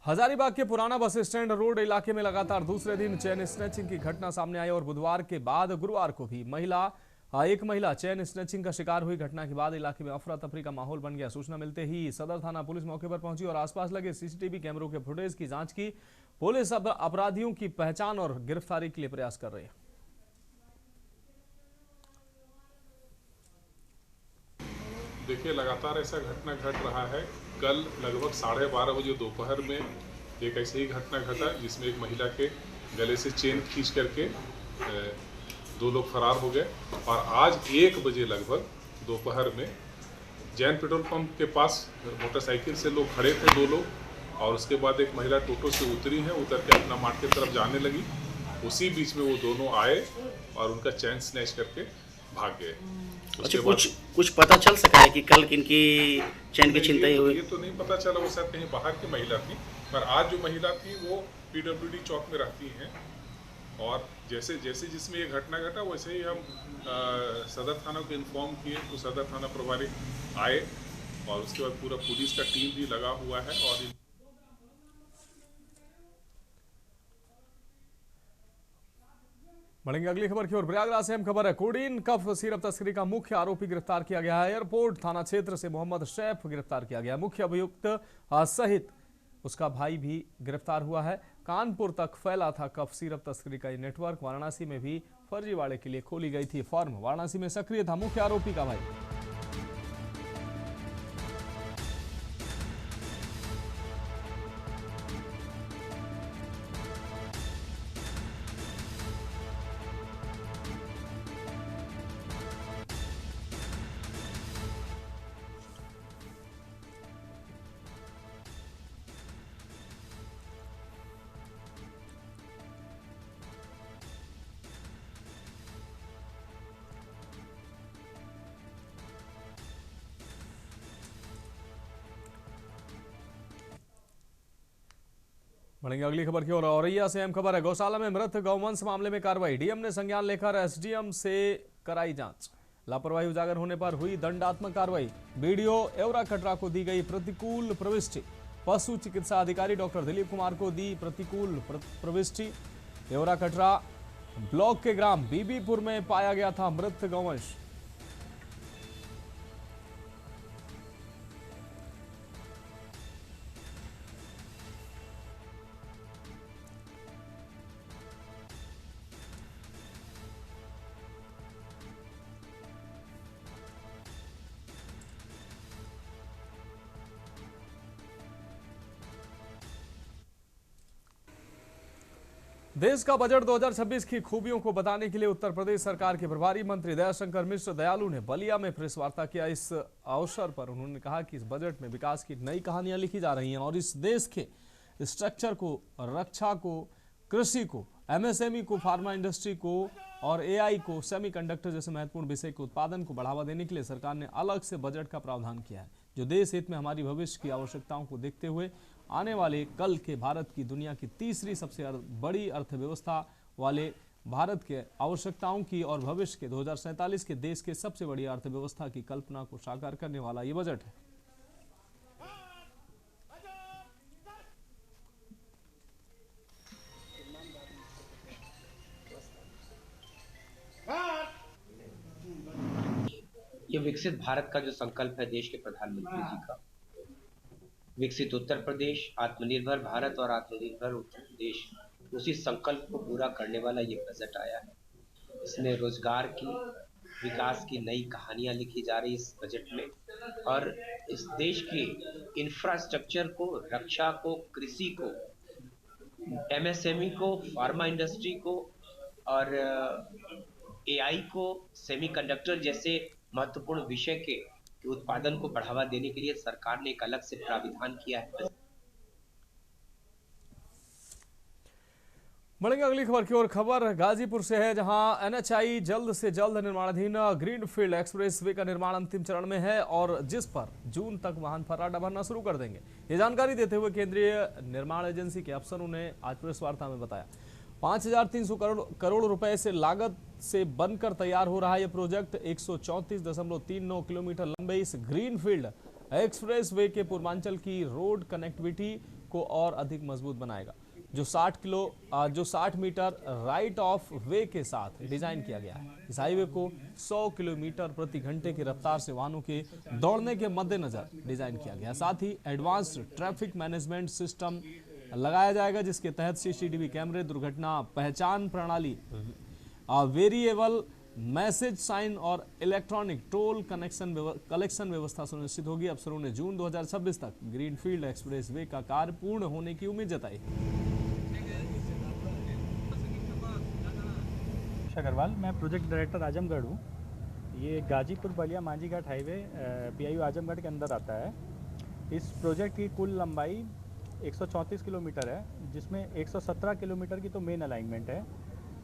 हजारीबाग के पुराना बस स्टैंड रोड इलाके में लगातार दूसरे दिन चेन स्नैचिंग की घटना सामने आई और बुधवार के बाद गुरुवार को भी एक महिला चेन स्नैचिंग का शिकार हुई। घटना के बाद इलाके में अफरा तफरी का माहौल बन गया। सूचना मिलते ही सदर थाना पुलिस मौके पर पहुंची और आसपास लगे सीसीटीवी कैमरों के फुटेज की जांच की। पुलिस अब अपराधियों की पहचान और गिरफ्तारी के लिए प्रयास कर रही है। देखिए, लगातार ऐसा घटना घट रहा है। कल लगभग 12:30 बजे दोपहर में एक ऐसी ही घटना घटा जिसमें एक महिला के गले से चेन खींच करके 2 लोग फरार हो गए। और आज 1 बजे लगभग दोपहर में जैन पेट्रोल पंप के पास मोटरसाइकिल से लोग खड़े थे, 2 लोग, और उसके बाद एक महिला टोटो से उतरी है, उतर के अपना मार्ट की तरफ जाने लगी। उसी बीच में वो दोनों आए और उनका चैन स्नैच करके भाग गए। अच्छा, कुछ पता चल सका है कि कल किनकी चैन की छिनताई हुई? ये तो नहीं पता चला, वो शायद कहीं बाहर की महिला थी, पर आज जो महिला थी वो PWD चौक में रहती हैं। और जैसे जिसमें ये घटना घटा वैसे ही हम सदर थाना को इन्फॉर्म किए, तो सदर थाना प्रभारी आए और उसके बाद पूरा पुलिस का टीम भी लगा हुआ है। और बढ़ेंगे अगली खबर की ओर। प्रयागराज से अहम खबर है। कोडीन कफ सिरप तस्करी का मुख्य आरोपी गिरफ्तार किया गया है। एयरपोर्ट थाना क्षेत्र से मोहम्मद शैफ गिरफ्तार किया गया। मुख्य अभियुक्त सहित उसका भाई भी गिरफ्तार हुआ है। कानपुर तक फैला था कफ सिरप तस्करी का ये नेटवर्क। वाराणसी में भी फर्जीवाड़े के लिए खोली गई थी फर्म। वाराणसी में सक्रिय था मुख्य आरोपी का भाई। बढ़ेंगे अगली खबर की ओर। औरैया से अहम खबर है, गौशाला में मृत गौवंश मामले में कार्रवाई। डीएम ने संज्ञान लेकर एसडीएम से कराई जांच। लापरवाही उजागर होने पर हुई दंडात्मक कार्रवाई। बीडीओ एवरा कटरा को दी गई प्रतिकूल प्रविष्टि। पशु चिकित्सा अधिकारी डॉक्टर दिलीप कुमार को दी प्रतिकूल प्रविष्टि। एवरा कटरा ब्लॉक के ग्राम बीबीपुर में पाया गया था मृत गौवंश। देश का बजट 2026 की खूबियों को बताने के लिए उत्तर प्रदेश सरकार के प्रभारी मंत्री दयाशंकर मिश्र दयालु ने बलिया में प्रेस वार्ता किया। इस अवसर पर उन्होंने कहा कि इस बजट में विकास की नई कहानियां लिखी जा रही हैं और इस देश के स्ट्रक्चर को, रक्षा को, कृषि को, एमएसएमई को, फार्मा इंडस्ट्री को और एआई को, सेमीकंडक्टर जैसे महत्वपूर्ण विषय के उत्पादन को बढ़ावा देने के लिए सरकार ने अलग से बजट का प्रावधान किया है, जो देश हित में हमारी भविष्य की आवश्यकताओं को देखते हुए आने वाले कल के भारत की दुनिया की तीसरी सबसे बड़ी अर्थव्यवस्था वाले भारत के आवश्यकताओं की और भविष्य के 2047 के देश के सबसे बड़ी अर्थव्यवस्था की कल्पना को साकार करने वाला ये बजट है। ये विकसित भारत का जो संकल्प है देश के प्रधानमंत्री जी का, विकसित उत्तर प्रदेश, आत्मनिर्भर भारत और आत्मनिर्भर उत्तर प्रदेश, उसी संकल्प को पूरा करने वाला ये बजट आया है। इसमें रोजगार की, विकास की नई कहानियां लिखी जा रही इस बजट में और इस देश की इंफ्रास्ट्रक्चर को, रक्षा को, कृषि को, एमएसएमई को, फार्मा इंडस्ट्री को और एआई को, सेमीकंडक्टर जैसे महत्वपूर्ण विषय के उत्पादन को बढ़ावा देने के लिए सरकार ने एक अलग से प्राविधान किया है। बढ़ेंगे अगली खबर की ओर। खबर गाजीपुर से है, जहां एनएचआई जल्द से जल्द निर्माणाधीन ग्रीनफील्ड एक्सप्रेसवे का निर्माण अंतिम चरण में है और जिस पर जून तक वाहन फर्राटा भरना शुरू कर देंगे। ये जानकारी देते हुए केंद्रीय निर्माण एजेंसी के अफसरों ने आज प्रेस वार्ता में बताया। 5,300 करोड़ रुपए से लागत से बनकर तैयार हो रहा यह प्रोजेक्ट 134.39 किलोमीटर लंबे इस ग्रीनफील्ड एक्सप्रेसवे के पूर्वांचल की रोड कनेक्टिविटी को और अधिक मजबूत बनाएगा, जो 60 मीटर राइट ऑफ वे के साथ डिजाइन किया गया है। इस हाईवे को 100 किलोमीटर प्रति घंटे की रफ्तार से वाहनों के दौड़ने के मद्देनजर डिजाइन किया गया। साथ ही एडवांस्ड ट्रैफिक मैनेजमेंट सिस्टम लगाया जाएगा, जिसके तहत सीसीटीवी कैमरे, दुर्घटना पहचान प्रणाली, वेरिएबल मैसेज साइन और इलेक्ट्रॉनिक टोल कलेक्शन व्यवस्था सुनिश्चित होगी। अफसरों ने जून 2026 तक ग्रीनफील्ड एक्सप्रेसवे का कार्य पूर्ण होने की उम्मीद जताई। अग्रवाल, मैं प्रोजेक्ट डायरेक्टर आजमगढ़ हूँ। ये गाजीपुर बलिया मांझीघाट हाईवे पीआईयू आजमगढ़ के अंदर आता है। इस प्रोजेक्ट की कुल लंबाई 134 किलोमीटर है, जिसमें 117 किलोमीटर की तो मेन अलाइनमेंट है,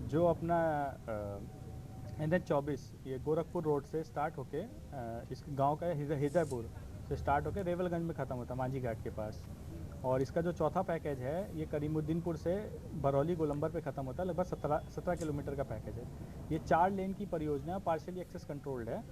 जो अपना NH-24 ये गोरखपुर रोड से स्टार्ट होके इस गांव का हृदयपुर से स्टार्ट होके रेवलगंज में ख़त्म होता है मांझी घाट के पास। और इसका जो चौथा पैकेज है ये करीमुद्दीनपुर से बरौली गोलंबर पे ख़त्म होता है, लगभग 17 किलोमीटर का पैकेज है। ये 4 लेन की परियोजना पार्शियली एक्सेस कंट्रोल्ड है।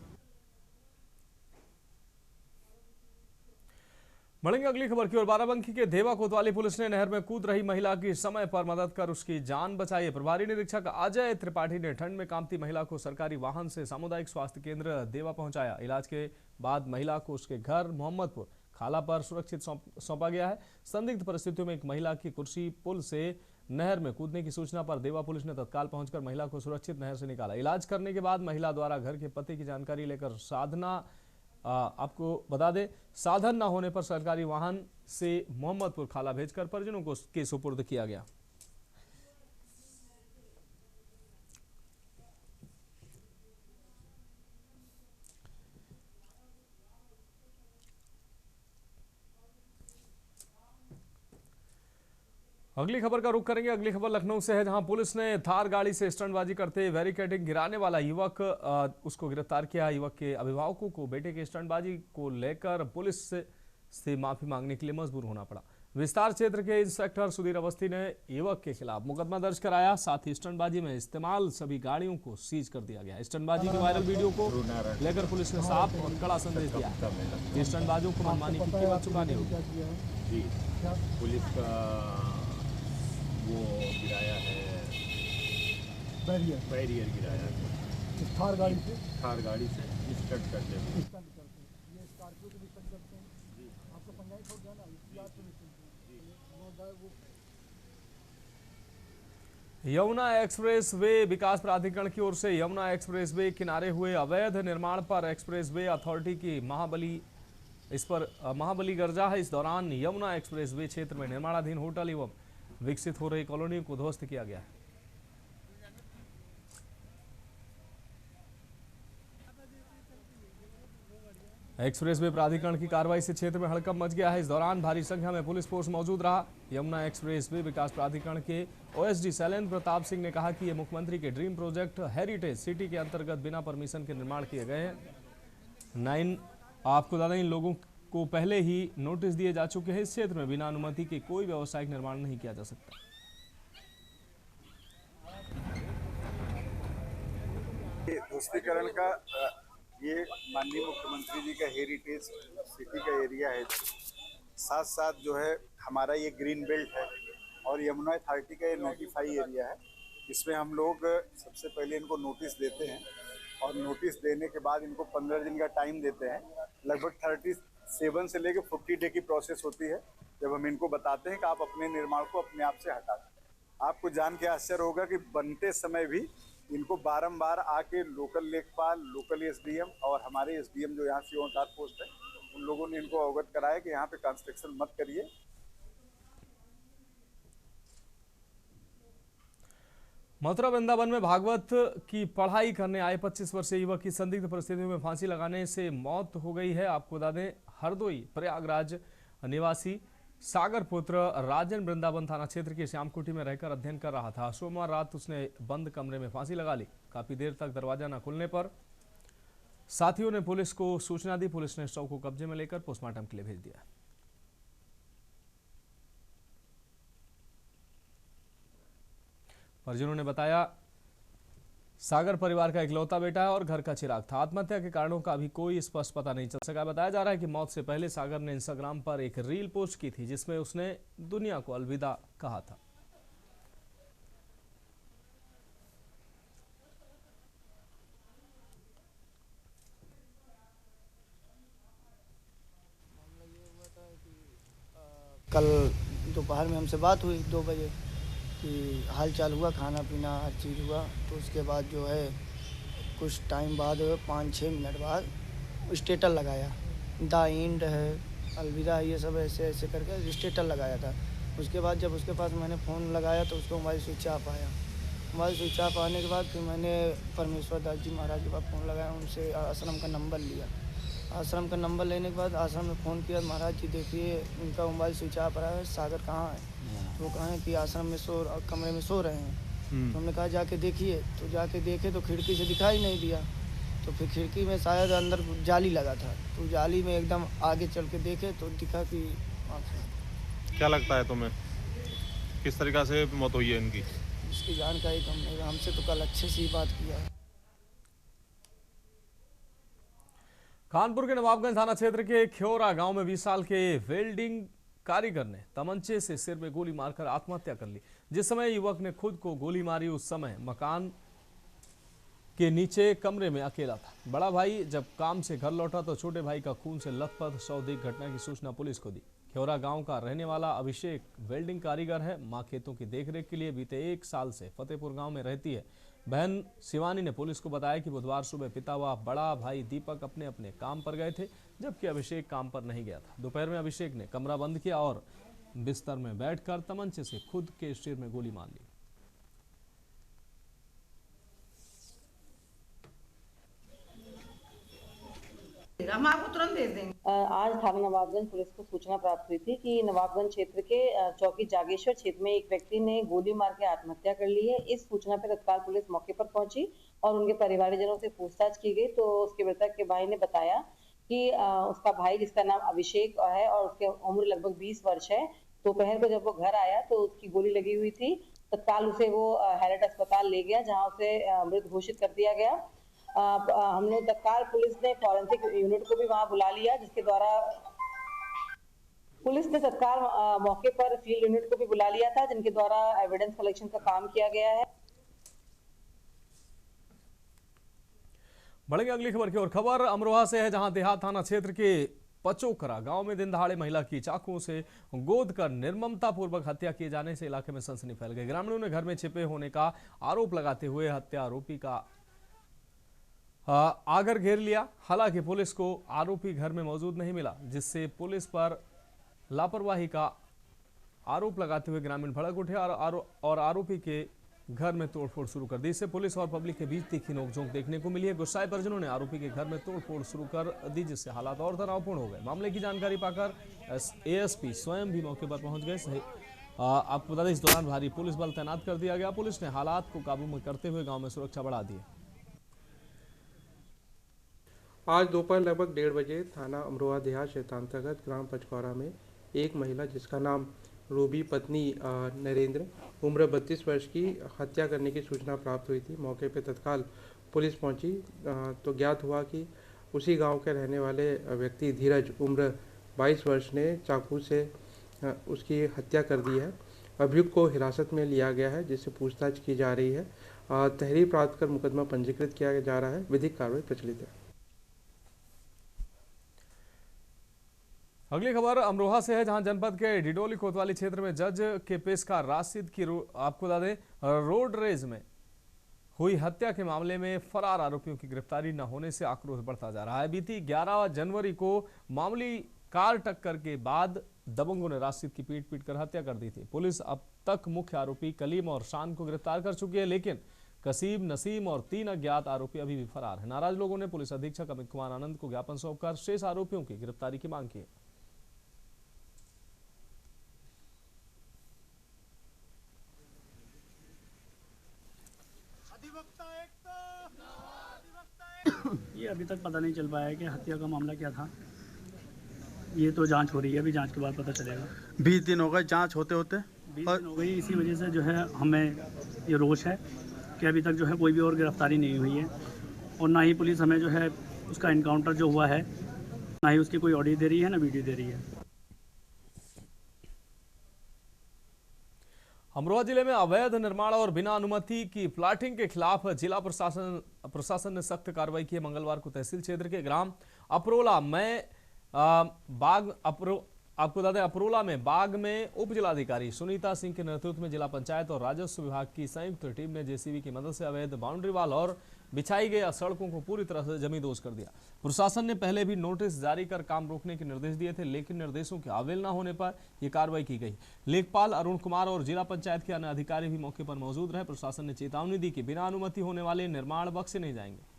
बढ़ेंगे अगली खबर की ओर। बाराबंकी के देवा कोतवाली पुलिस ने नहर में कूद रही महिला की समय पर मदद कर उसकी जान बचाई। प्रभारी निरीक्षक अजय त्रिपाठी ने ठंड में कांपती महिला को सरकारी वाहन से सामुदायिक स्वास्थ्य केंद्र देवा पहुंचाया। इलाज के बाद महिला को उसके घर मोहम्मदपुर खाला पर सुरक्षित सौंपा गया है। संदिग्ध परिस्थितियों में एक महिला की कुर्सी पुल से नहर में कूदने की सूचना पर देवा पुलिस ने तत्काल पहुंचकर महिला को सुरक्षित नहर से निकाला। इलाज करने के बाद महिला द्वारा घर के पते की जानकारी लेकर साधना आपको बता दें, साधन न होने पर सरकारी वाहन से मोहम्मदपुर खाला भेजकर परिजनों को के सुपुर्द किया गया। अगली खबर का रुख करेंगे। अगली खबर लखनऊ से है, जहां पुलिस ने थार गाड़ी से स्टंटबाजी करते बैरिकेडिंग गिराने वाला युवक उसको गिरफ्तार किया। युवक के अभिभावकों को बेटे के स्टंटबाजी को लेकर पुलिस से माफी मांगने के लिए मजबूर होना पड़ा। विस्तार क्षेत्र के इंस्पेक्टर सुधीर अवस्थी ने युवक के खिलाफ मुकदमा दर्ज कराया। साथ ही स्टंटबाजी में इस्तेमाल सभी गाड़ियों को सीज कर दिया गया। स्टंटबाजी के वायरल वीडियो को लेकर पुलिस ने साफ और कड़ा संदेश दिया कि स्टंटबाजों को मनमानी की कीमत चुकानी होगी। जी, पुलिस का वो गिराया है, बैरियर गिराया है थार गाड़ी से स्टंट करते हुए। यमुना एक्सप्रेस वे विकास प्राधिकरण की ओर से यमुना एक्सप्रेस वे किनारे हुए अवैध निर्माण पर एक्सप्रेस वे अथॉरिटी की महाबली गर्जा है। इस दौरान यमुना एक्सप्रेस वे क्षेत्र में निर्माणाधीन होटल एवं विकसित हो रही कॉलोनियों को ध्वस्त किया गया है। एक्सप्रेस वे प्राधिकरण की कार्रवाई से क्षेत्र में हड़कंप मच गया है। इस दौरान भारी संख्या में पुलिस फोर्स मौजूद रहा। यमुना एक्सप्रेस वे विकास प्राधिकरण के ओएसडी शैलेंद्र प्रताप सिंह ने कहा कि ये मुख्यमंत्री के ड्रीम प्रोजेक्ट हेरिटेज सिटी के अंतर्गत बिना परमिशन के निर्माण किए गए हैं। आपको बता दें, इन लोगों को पहले ही नोटिस दिए जा चुके हैं। इस क्षेत्र में बिना अनुमति के कोई व्यावसायिक निर्माण नहीं किया जा सकता। ध्वस्तीकरण का ये माननीय मुख्यमंत्री जी का हेरिटेज सिटी का एरिया है, साथ साथ जो है हमारा ये ग्रीन बेल्ट है और यमुना अथॉरिटी का ये नोटिफाई एरिया है। इसमें हम लोग सबसे पहले इनको नोटिस देते हैं और नोटिस देने के बाद इनको 15 दिन का टाइम देते हैं। लगभग 37 से लेकर 40 डे की प्रोसेस होती है, जब हम इनको बताते हैं कि आप अपने निर्माण को अपने आप से हटा दें। आपको जान के आश्चर्य होगा कि बनते समय भी इनको बारंबार आके लोकल लेखपाल, लोकल एसडीएम और हमारे एसडीएम जो यहाँ सीओ टास्क पोस्ट है, उन लोगों ने इनको अवगत कराया कि यहाँ पे कंस्ट्रक्शन मत करिए। मथुरा वृंदावन में भागवत की पढ़ाई करने आए 25 वर्षीय युवक की संदिग्ध परिस्थितियों में फांसी लगाने से मौत हो गई है। आपको बता दें, हरदोई प्रयागराज निवासी सागर पुत्र राजन वृंदावन थाना क्षेत्र की श्यामकुटी में रहकर अध्ययन कर रहा था। सोमवार रात उसने बंद कमरे में फांसी लगा ली। काफी देर तक दरवाजा न खुलने पर साथियों ने पुलिस को सूचना दी। पुलिस ने शव को कब्जे में लेकर पोस्टमार्टम के लिए भेज दिया। परिजनों ने बताया, सागर परिवार का इकलौता बेटा है और घर का चिराग था। आत्महत्या के कारणों का अभी कोई स्पष्ट पता नहीं चल सका। बताया जा रहा है कि मौत से पहले सागर ने इंस्टाग्राम पर एक रील पोस्ट की थी जिसमें उसने दुनिया को अलविदा कहा था। कल दोपहर में हमसे बात हुई 2 बजे कि हाल चाल हुआ, खाना पीना हर चीज़ हुआ। तो उसके बाद जो है कुछ टाइम बाद 5-6 मिनट बाद स्टेटस लगाया, द एंड है, अलविदा, ये सब ऐसे ऐसे करके स्टेटस लगाया था। उसके बाद जब उसके पास मैंने फ़ोन लगाया तो उसको मोबाइल स्विच ऑफ आया। मोबाइल स्विच ऑफ आने के बाद फिर मैंने परमेश्वर दास जी महाराज के पास फ़ोन लगाया, उनसे आश्रम का नंबर लिया। आश्रम का नंबर लेने के बाद आश्रम में फ़ोन किया, महाराज जी देखिए उनका मोबाइल स्विच ऑफ रहा है, सागर कहाँ है? तो कहें कि आश्रम में कमरे में सो रहे हैं। तो हमने कहा जाके देखिए। तो जाके देखे तो खिड़की से दिखाई नहीं दिया। तो फिर खिड़की में शायद अंदर जाली लगा था, तो जाली में एकदम आगे चल के देखे तो दिखा कि क्या लगता है तुम्हें किस तरीक़ा से मौत हुई है इनकी? इसकी जानकारी तो हमने, हमसे तो कल अच्छे से ही बात किया है। कानपुर के नवाबगंज थाना क्षेत्र के ख्योरा गांव में 20 साल के वेल्डिंग कारीगर ने तमंचे से सिर में गोली मारकर आत्महत्या कर ली। जिस समय युवक ने खुद को गोली मारी उस समय मकान के नीचे कमरे में अकेला था। बड़ा भाई जब काम से घर लौटा तो छोटे भाई का खून से लथपथ शव देख घटना की सूचना पुलिस को दी। ख्योरा गांव का रहने वाला अभिषेक वेल्डिंग कारीगर है। मां खेतों की देखरेख के लिए बीते 1 साल से फतेहपुर गांव में रहती है। बहन शिवानी ने पुलिस को बताया कि बुधवार सुबह पिता व बड़ा भाई दीपक अपने अपने काम पर गए थे, जबकि अभिषेक काम पर नहीं गया था। दोपहर में अभिषेक ने कमरा बंद किया और बिस्तर में बैठकर तमंचे से खुद के सिर में गोली मार ली। हम आपको तुरंत भेज देंगे। आज थाना नवाबगंज पुलिस को सूचना प्राप्त हुई थी कि नवाबगंज क्षेत्र के चौकी जागेश्वर क्षेत्र में एक व्यक्ति ने गोली मार के आत्महत्या कर ली है। इस सूचना पर तत्काल पुलिस मौके पर पहुंची और उनके परिवारजनों से पूछताछ की गई तो उसके मृतक के भाई ने बताया कि उसका भाई जिसका नाम अभिषेक है और उसकी उम्र लगभग 20 वर्ष है, दोपहर को जब वो घर आया तो उसकी गोली लगी हुई थी। तत्काल उसे वो हैलट अस्पताल ले गया, जहां उसे मृत घोषित कर दिया गया। हम लोग तत्काल पुलिस ने फॉरेंसिक यूनिट को भी वहां बुला लिया, जिसके द्वारा पुलिस ने तत्काल मौके पर फील्ड यूनिट को भी बुला लिया था, जिनके द्वारा एविडेंस कलेक्शन का काम किया गया है। बढ़ेंगे अगली खबर की ओर। खबर अमरोहा से है, जहां देहात थाना क्षेत्र के पचोकरा गांव में दिन दहाड़े महिला की चाकुओं से गोद कर निर्ममता पूर्वक हत्या किए जाने से इलाके में सनसनी फैल गई। ग्रामीणों ने घर में छिपे होने का आरोप लगाते हुए हत्या आरोपी का आगर घेर लिया। हालांकि पुलिस को आरोपी घर में मौजूद नहीं मिला, जिससे पुलिस पर लापरवाही का आरोप लगाते हुए ग्रामीण भड़क उठे और आरोपी के घर में तोड़फोड़ शुरू कर दी। इससे पुलिस और पब्लिक के बीच तीखी नोकझोंक देखने को मिली है। गुस्साए परिजनों ने आरोपी के घर में तोड़फोड़ शुरू कर दी, जिससे हालात और तनावपूर्ण हो गए। मामले की जानकारी पाकर एएसपी स्वयं भी मौके पर पहुंच गए। आपको बता दें, इस दौरान भारी पुलिस बल तैनात कर दिया गया। पुलिस ने हालात को काबू में करते हुए गाँव में सुरक्षा बढ़ा दी। आज दोपहर लगभग 1:30 बजे थाना अमरोहा देहात क्षेत्र अंतर्गत ग्राम पचकौरा में एक महिला, जिसका नाम रूबी पत्नी नरेंद्र उम्र 32 वर्ष की, हत्या करने की सूचना प्राप्त हुई थी। मौके पर तत्काल पुलिस पहुंची तो ज्ञात हुआ कि उसी गांव के रहने वाले व्यक्ति धीरज उम्र 22 वर्ष ने चाकू से उसकी हत्या कर दी है। अभियुक्त को हिरासत में लिया गया है, जिससे पूछताछ की जा रही है। तहरीर प्राप्त कर मुकदमा पंजीकृत किया जा रहा है। विधिक कार्रवाई प्रचलित है। अगली खबर अमरोहा से है, जहां जनपद के डिडोली कोतवाली क्षेत्र में जज के पेशकार राशिद की आपको बता दें रोड रेज में हुई हत्या के मामले में फरार आरोपियों की गिरफ्तारी न होने से आक्रोश बढ़ता जा रहा है। बीती 11 जनवरी को मामूली कार टक्कर के बाद दबंगों ने राशिद की पीट कर हत्या कर दी थी। पुलिस अब तक मुख्य आरोपी कलीम और शान को गिरफ्तार कर चुकी है, लेकिन कसीम, नसीम और 3 अज्ञात आरोपी अभी भी फरार है। नाराज लोगों ने पुलिस अधीक्षक अमित कुमार आनंद को ज्ञापन सौंपकर शेष आरोपियों की गिरफ्तारी की मांग की है। ये अभी तक पता नहीं चल पाया है कि हत्या का मामला क्या था। ये तो जांच हो रही है, अभी जांच के बाद पता चलेगा। 20 दिन हो गए जांच होते होते 20 दिन हो गई। इसी वजह से जो है हमें ये रोष है कि अभी तक जो है कोई भी और गिरफ्तारी नहीं हुई है, और ना ही पुलिस हमें जो है उसका इनकाउंटर जो हुआ है, ना ही उसकी कोई ऑडियो दे रही है, ना वीडियो दे रही है। अमरोहा जिले में अवैध निर्माण और बिना अनुमति की प्लाटिंग के खिलाफ जिला प्रशासन ने सख्त कार्रवाई की है। मंगलवार को तहसील क्षेत्र के ग्राम अपरोला में अपरोला में बाग में उप जिलाधिकारी सुनीता सिंह के नेतृत्व में जिला पंचायत और राजस्व विभाग की संयुक्त टीम ने जेसीबी की मदद से अवैध बाउंड्री वाल और बिछाई गई सड़कों को पूरी तरह से जमींदोज कर दिया। प्रशासन ने पहले भी नोटिस जारी कर काम रोकने के निर्देश दिए थे, लेकिन निर्देशों की अवहेलना होने पर यह कार्रवाई की गई। लेखपाल अरुण कुमार और जिला पंचायत के अन्य अधिकारी भी मौके पर मौजूद रहे। प्रशासन ने चेतावनी दी कि बिना अनुमति होने वाले निर्माण बख्शे नहीं जाएंगे।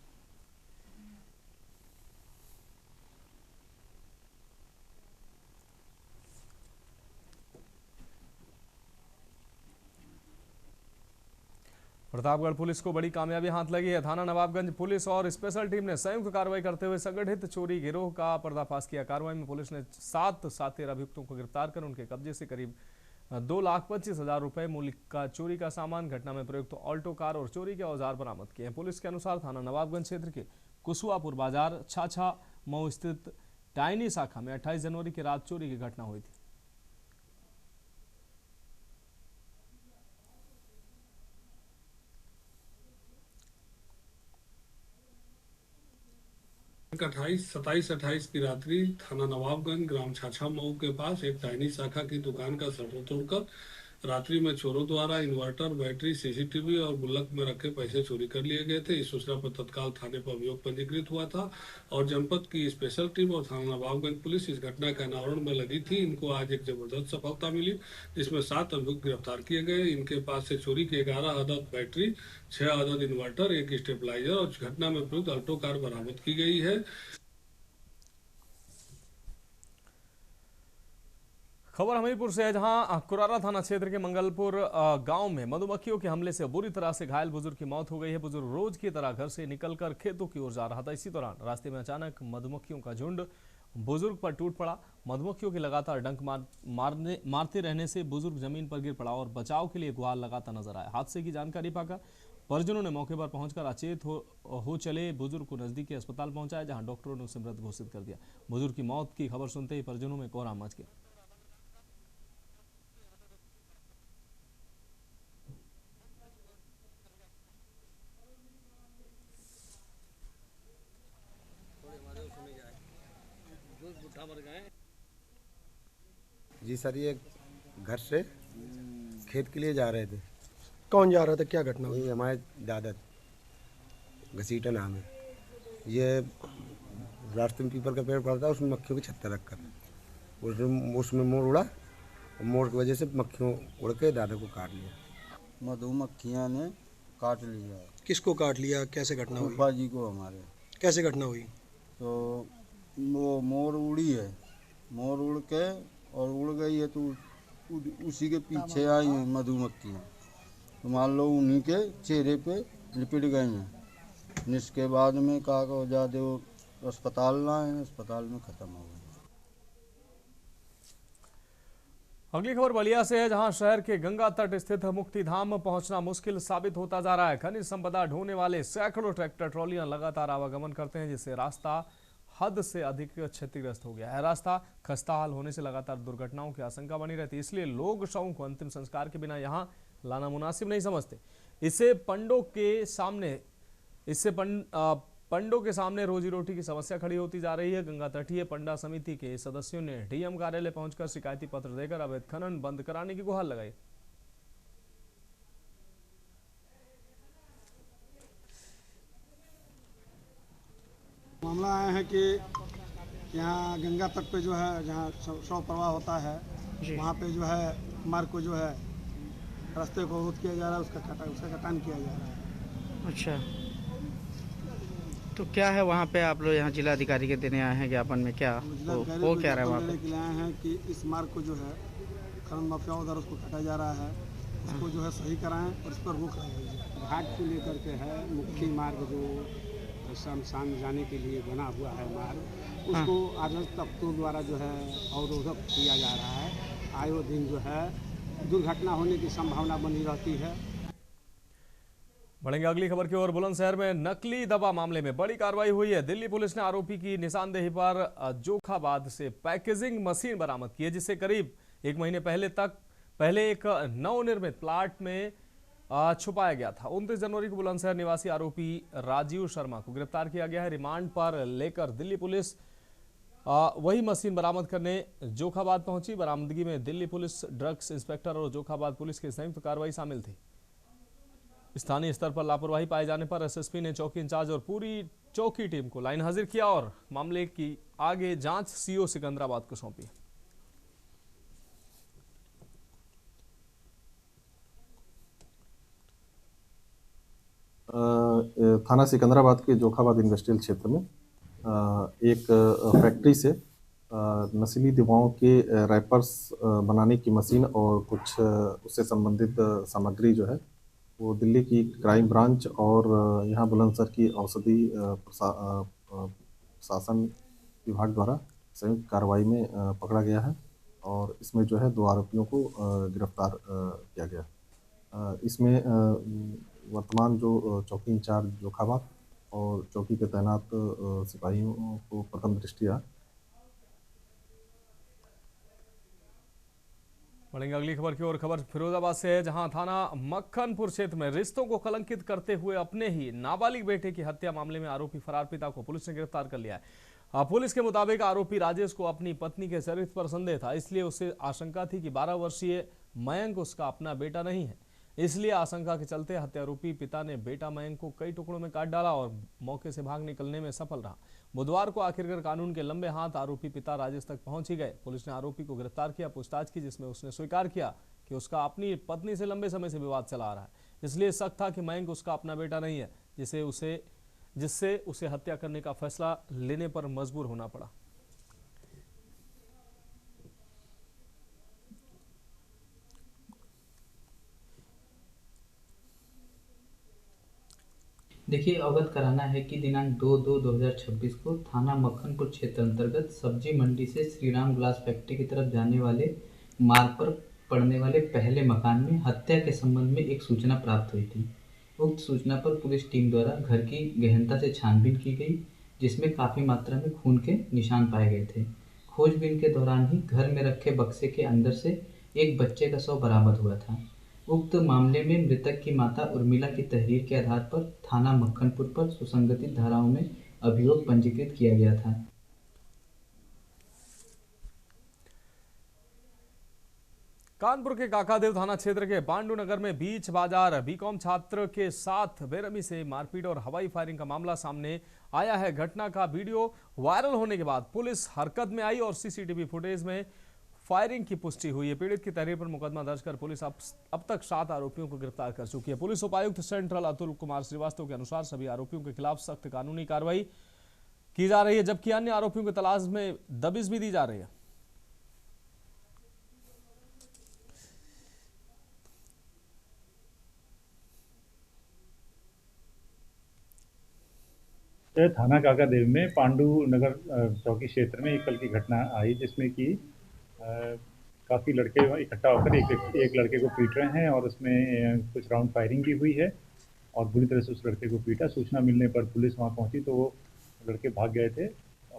प्रतापगढ़ पुलिस को बड़ी कामयाबी हाथ लगी है। थाना नवाबगंज पुलिस और स्पेशल टीम ने संयुक्त कार्रवाई करते हुए संगठित चोरी गिरोह का पर्दाफाश किया। कार्रवाई में पुलिस ने 7 साथी अभियुक्तों को गिरफ्तार कर उनके कब्जे से करीब 2,25,000 रुपए मूल्य का चोरी का सामान, घटना में प्रयुक्त ऑल्टो कार और चोरी के औजार बरामद किए हैं। पुलिस के अनुसार थाना नवाबगंज क्षेत्र के कुसुआपुर बाजार छाछा मऊ स्थित टाइनी शाखा में 28 जनवरी की रात चोरी की घटना हुई थी। अट्ठाईस 27-28 की रात्रि थाना नवाबगंज ग्राम छाछा मऊ के पास एक टाइनी शाखा की दुकान का शटर तोड़कर रात्रि में चोरों द्वारा इन्वर्टर, बैटरी, सीसीटीवी और गुल्लक में रखे पैसे चोरी कर लिए गए थे। इस सूचना पर तत्काल थाने पर अभियोग पंजीकृत हुआ था और जनपद की स्पेशल टीम और थाना नवाबगंज पुलिस इस घटना के अनावरण में लगी थी। इनको आज एक जबरदस्त सफलता मिली, जिसमें 7 अभियुक्त गिरफ्तार किए गए। इनके पास से चोरी के 11 अदद बैटरी, 6 अदद इन्वर्टर, 1 स्टेबलाइजर और घटना में प्रयुक्त अल्टो कार बरामद की गई है। खबर हमीरपुर से है, जहां कुरारा थाना क्षेत्र के मंगलपुर गांव में मधुमक्खियों के हमले से बुरी तरह से घायल बुजुर्ग की मौत हो गई है। बुजुर्ग रोज की तरह घर से निकलकर खेतों की ओर जा रहा था। इसी दौरान रास्ते में अचानक मधुमक्खियों का झुंड बुजुर्ग पर टूट पड़ा। मधुमक्खियों के लगातार डंक मारते रहने से बुजुर्ग जमीन पर गिर पड़ा और बचाव के लिए गुहार लगाता नजर आया। हादसे की जानकारी पाकर परिजनों ने मौके पर पहुंचकर अचेत हो चले बुजुर्ग को नजदीकी अस्पताल पहुंचाया, जहां डॉक्टरों ने उसे मृत घोषित कर दिया। बुजुर्ग की मौत की खबर सुनते ही परिजनों में कोहराम मच गया। जी सर, ये घर से खेत के लिए जा रहे थे। कौन जा रहा था, क्या घटना हुई? ये हमारे दादा, घसीटा नाम है। ये रास्ते में पीपल का पेड़ पड़ा था, उसमें मक्खियों की छत्ता रखकर उसमें मोर उड़ा और मोर की वजह से मक्खियों उड़ के दादा को काट लिया। मधुमक्खियाँ ने काट लिया। किसको काट लिया, कैसे घटना हुई? फूफा जी को हमारे। कैसे घटना हुई? तो वो मोर उड़ी है, मोर उड़ के और उड़ गई है, तो उसी के पीछे आई हैं मधुमक्खियाँ। तो मान लो उन्हीं के चेहरे पे लिपट गई हैं। इसके बाद में कहा को जाते वो अस्पताल लाए, अस्पताल में ख़त्म हो गए। अगली खबर बलिया से है, जहां शहर के गंगा तट स्थित मुक्तिधाम पहुंचना मुश्किल साबित होता जा रहा है। खनिज संपदा ढोने वाले सैकड़ों ट्रैक्टर ट्रॉलियां लगातार आवागमन करते हैं, जिससे रास्ता हद से अधिक क्षतिग्रस्त हो गया है। रास्ता खस्ताहाल होने से लगातार दुर्घटनाओं की आशंका बनी रहती है, इसलिए लोग शवों को अंतिम संस्कार के बिना यहां लाना मुनासिब नहीं समझते। इससे पंडों के सामने रोजी रोटी की समस्या खड़ी होती जा रही है। गंगा तटीय पंडा समिति के सदस्यों ने डीएम कार्यालय पहुंचकर शिकायती पत्र देकर अवैध खनन बंद कराने की गुहार लगाई। मामला आया है कि यहाँ गंगा तट पे जो है, जहाँ शव प्रवाह होता है, वहाँ पे जो है मार्ग को जो है रास्ते को अवरुद्ध किया जा रहा है, उसका कटान किया जा रहा है। अच्छा, तो क्या है वहाँ पे? आप लोग यहाँ जिलाधिकारी के देने आए हैं ज्ञापन में, क्या वो क्या रहा है वहाँ पे? के लिए आए हैं कि इस मार्ग को जो है खनन माफियाओं द्वारा उसको काटा जा रहा है, उसको जो है सही कराएं और इस पर रोक लगाई जाए। घाट को लेकर के है मुख्य मार्ग जो शमशान जाने के लिए बना हुआ है मार्ग, उसको आदर्श तख्तों द्वारा जो है अवरोधक किया जा रहा है। आयो दिन जो है दुर्घटना होने की संभावना बनी रहती है। बढ़ेंगे अगली खबर की ओर। बुलंदशहर में नकली दवा मामले में बड़ी कार्रवाई हुई है। दिल्ली पुलिस ने आरोपी की निशानदेही पर जोखाबाद से पैकेजिंग मशीन बरामद की है, जिससे करीब एक महीने पहले एक नवनिर्मित प्लाट में छुपाया गया था। 29 जनवरी को बुलंदशहर निवासी आरोपी राजीव शर्मा को गिरफ्तार किया गया है। रिमांड पर लेकर दिल्ली पुलिस वही मशीन बरामद करने जोखाबाद पहुंची। बरामदगी में दिल्ली पुलिस ड्रग्स इंस्पेक्टर और जोखाबाद पुलिस की संयुक्त कार्रवाई शामिल थी। स्थानीय स्तर पर लापरवाही पाए जाने पर एसएसपी ने चौकी इंचार्ज और पूरी चौकी टीम को लाइन हाजिर किया और मामले की आगे जांच सीओ सिकंदराबाद को सौंपी। थाना सिकंदराबाद के जोखाबाद इंडस्ट्रियल क्षेत्र में एक फैक्ट्री से नशीली दवाओं के रैपर्स बनाने की मशीन और कुछ उससे संबंधित सामग्री जो है वो दिल्ली की क्राइम ब्रांच और यहाँ बुलंदशहर की औषधि शासन विभाग द्वारा संयुक्त कार्रवाई में पकड़ा गया है और इसमें जो है 2 आरोपियों को गिरफ्तार किया गया। इसमें वर्तमान जो चौकी इंचार्ज जोखाबाद और चौकी के तैनात सिपाहियों को प्रथम दृष्टया। बढ़ेंगे अगली खबर की ओर। खबर फिरोजाबाद से है, जहां थाना मक्खनपुर क्षेत्र में रिश्तों को कलंकित करते हुए अपने ही नाबालिग बेटे की हत्या मामले में आरोपी फरार पिता को पुलिस ने गिरफ्तार कर लिया है। पुलिस के मुताबिक आरोपी राजेश को अपनी पत्नी के चरित्र पर संदेह था, इसलिए उसे आशंका थी कि 12 वर्षीय मयंक उसका अपना बेटा नहीं है। इसलिए आशंका के चलते हत्यारोपी पिता ने बेटा मयंक को कई टुकड़ों में काट डाला और मौके से भाग निकलने में सफल रहा। बुधवार को आखिरकार कानून के लंबे हाथ आरोपी पिता राजेश तक पहुंच ही गए। पुलिस ने आरोपी को गिरफ्तार किया, पूछताछ की, जिसमें उसने स्वीकार किया कि उसका अपनी पत्नी से लंबे समय से विवाद चला आ रहा है, इसलिए शक था कि मयंक उसका अपना बेटा नहीं है, जिससे उसे हत्या करने का फैसला लेने पर मजबूर होना पड़ा। देखिए, अवगत कराना है कि दिनांक 2/2/2026 को थाना मक्खनपुर क्षेत्र अंतर्गत सब्जी मंडी से श्रीराम ग्लास फैक्ट्री की तरफ जाने वाले मार्ग पर पड़ने वाले पहले मकान में हत्या के संबंध में एक सूचना प्राप्त हुई थी। उक्त सूचना पर पुलिस टीम द्वारा घर की गहनता से छानबीन की गई, जिसमें काफ़ी मात्रा में खून के निशान पाए गए थे। खोजबीन के दौरान ही घर में रखे बक्से के अंदर से एक बच्चे का शव बरामद हुआ था। उक्त मामले में मृतक की माता उर्मिला की तहरीर के आधार पर थाना मक्खनपुर पर सुसंगठित धाराओं में अभियोग पंजीकृत किया गया था। कानपुर के काकादेव थाना क्षेत्र के पांडु नगर में बीच बाजार बीकॉम छात्र के साथ बेरहमी से मारपीट और हवाई फायरिंग का मामला सामने आया है। घटना का वीडियो वायरल होने के बाद पुलिस हरकत में आई और सीसीटीवी फुटेज में फायरिंग की पुष्टि हुई है। पीड़ित की तहरीर पर मुकदमा दर्ज कर पुलिस अब तक 7 आरोपियों को गिरफ्तार कर चुकी है। पुलिस उपायुक्त सेंट्रल अतुल कुमार श्रीवास्तव के अनुसार सभी आरोपियों के खिलाफ सख्त कानूनी कार्रवाई की जा रही है, जबकि अन्य आरोपियों की तलाश में दबिश भी दी जा रही है। थाना काकादेव में पांडु नगर चौकी क्षेत्र में एक कल की घटना आई, जिसमें कि काफ़ी लड़के इकट्ठा होकर एक लड़के को पीट रहे हैं और उसमें कुछ राउंड फायरिंग भी हुई है और बुरी तरह से उस लड़के को पीटा। सूचना मिलने पर पुलिस वहां पहुंची तो वो लड़के भाग गए थे।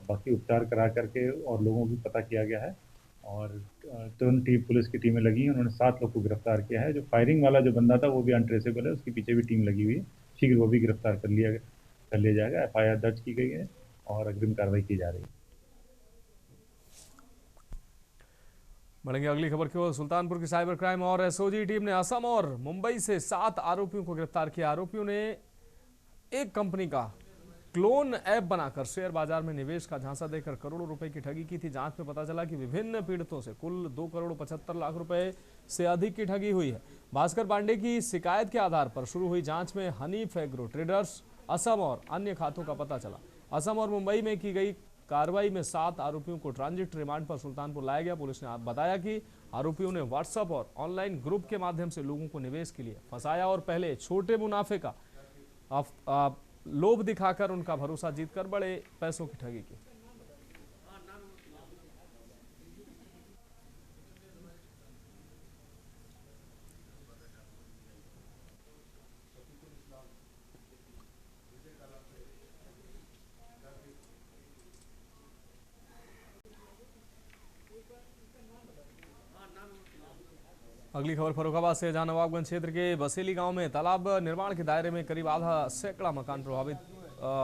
बाकी उपचार करा करके और लोगों को पता किया गया है और तुरंत पुलिस की टीमें लगी। उन्होंने 7 लोग को गिरफ्तार किया है। जो फायरिंग वाला जो बंदा था वो भी अनट्रेसेबल है, उसके पीछे भी टीम लगी हुई है। शीघ्र वो भी गिरफ्तार कर लिया जाएगा। FIR दर्ज की गई है और अग्रिम कार्रवाई की जा रही है। बढ़ेंगे अगली खबर की ओर। सुल्तानपुर की साइबर क्राइम और एसओजी टीम ने असम और मुंबई से 7 आरोपियों को गिरफ्तार किया। आरोपियों ने एक कंपनी का क्लोन ऐप बनाकर शेयर बाजार में निवेश का झांसा देकर करोड़ों रुपए की ठगी की थी। जांच में पता चला कि विभिन्न पीड़ितों से कुल 2,75,00,000 रुपए से अधिक की ठगी हुई है। भास्कर पांडे की शिकायत के आधार पर शुरू हुई जांच में हनीफ एग्रो ट्रेडर्स, असम और अन्य खातों का पता चला। असम और मुंबई में की गई कार्रवाई में 7 आरोपियों को ट्रांजिट रिमांड पर सुल्तानपुर लाया गया। पुलिस ने बताया कि आरोपियों ने व्हाट्सएप और ऑनलाइन ग्रुप के माध्यम से लोगों को निवेश के लिए फंसाया और पहले छोटे मुनाफे का लोभ दिखाकर उनका भरोसा जीतकर बड़े पैसों की ठगी की। अगली खबर फर्रुखाबाद से, जहां नवाबगंज क्षेत्र के बसेली गांव में तालाब निर्माण के दायरे में करीब आधा सैकड़ा मकान प्रभावित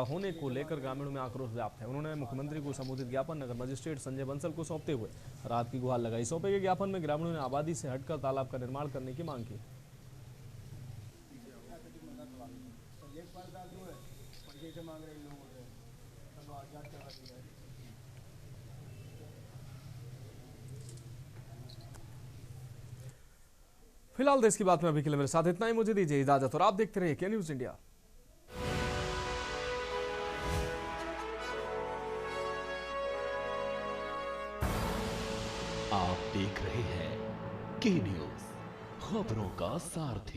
होने को लेकर ग्रामीणों में आक्रोश व्याप्त है। उन्होंने मुख्यमंत्री को संबोधित ज्ञापन नगर मजिस्ट्रेट संजय बंसल को सौंपते हुए रात की गुहार लगाई। सौंपे गए ज्ञापन में ग्रामीणों ने आबादी से हटकर तालाब का निर्माण करने की मांग की। फिलहाल देश की बात में अभी के लिए मेरे साथ इतना ही। मुझे दीजिए इजाजत और आप देखते रहिए के न्यूज़ इंडिया। आप देख रहे हैं के न्यूज़, खबरों का सारथी।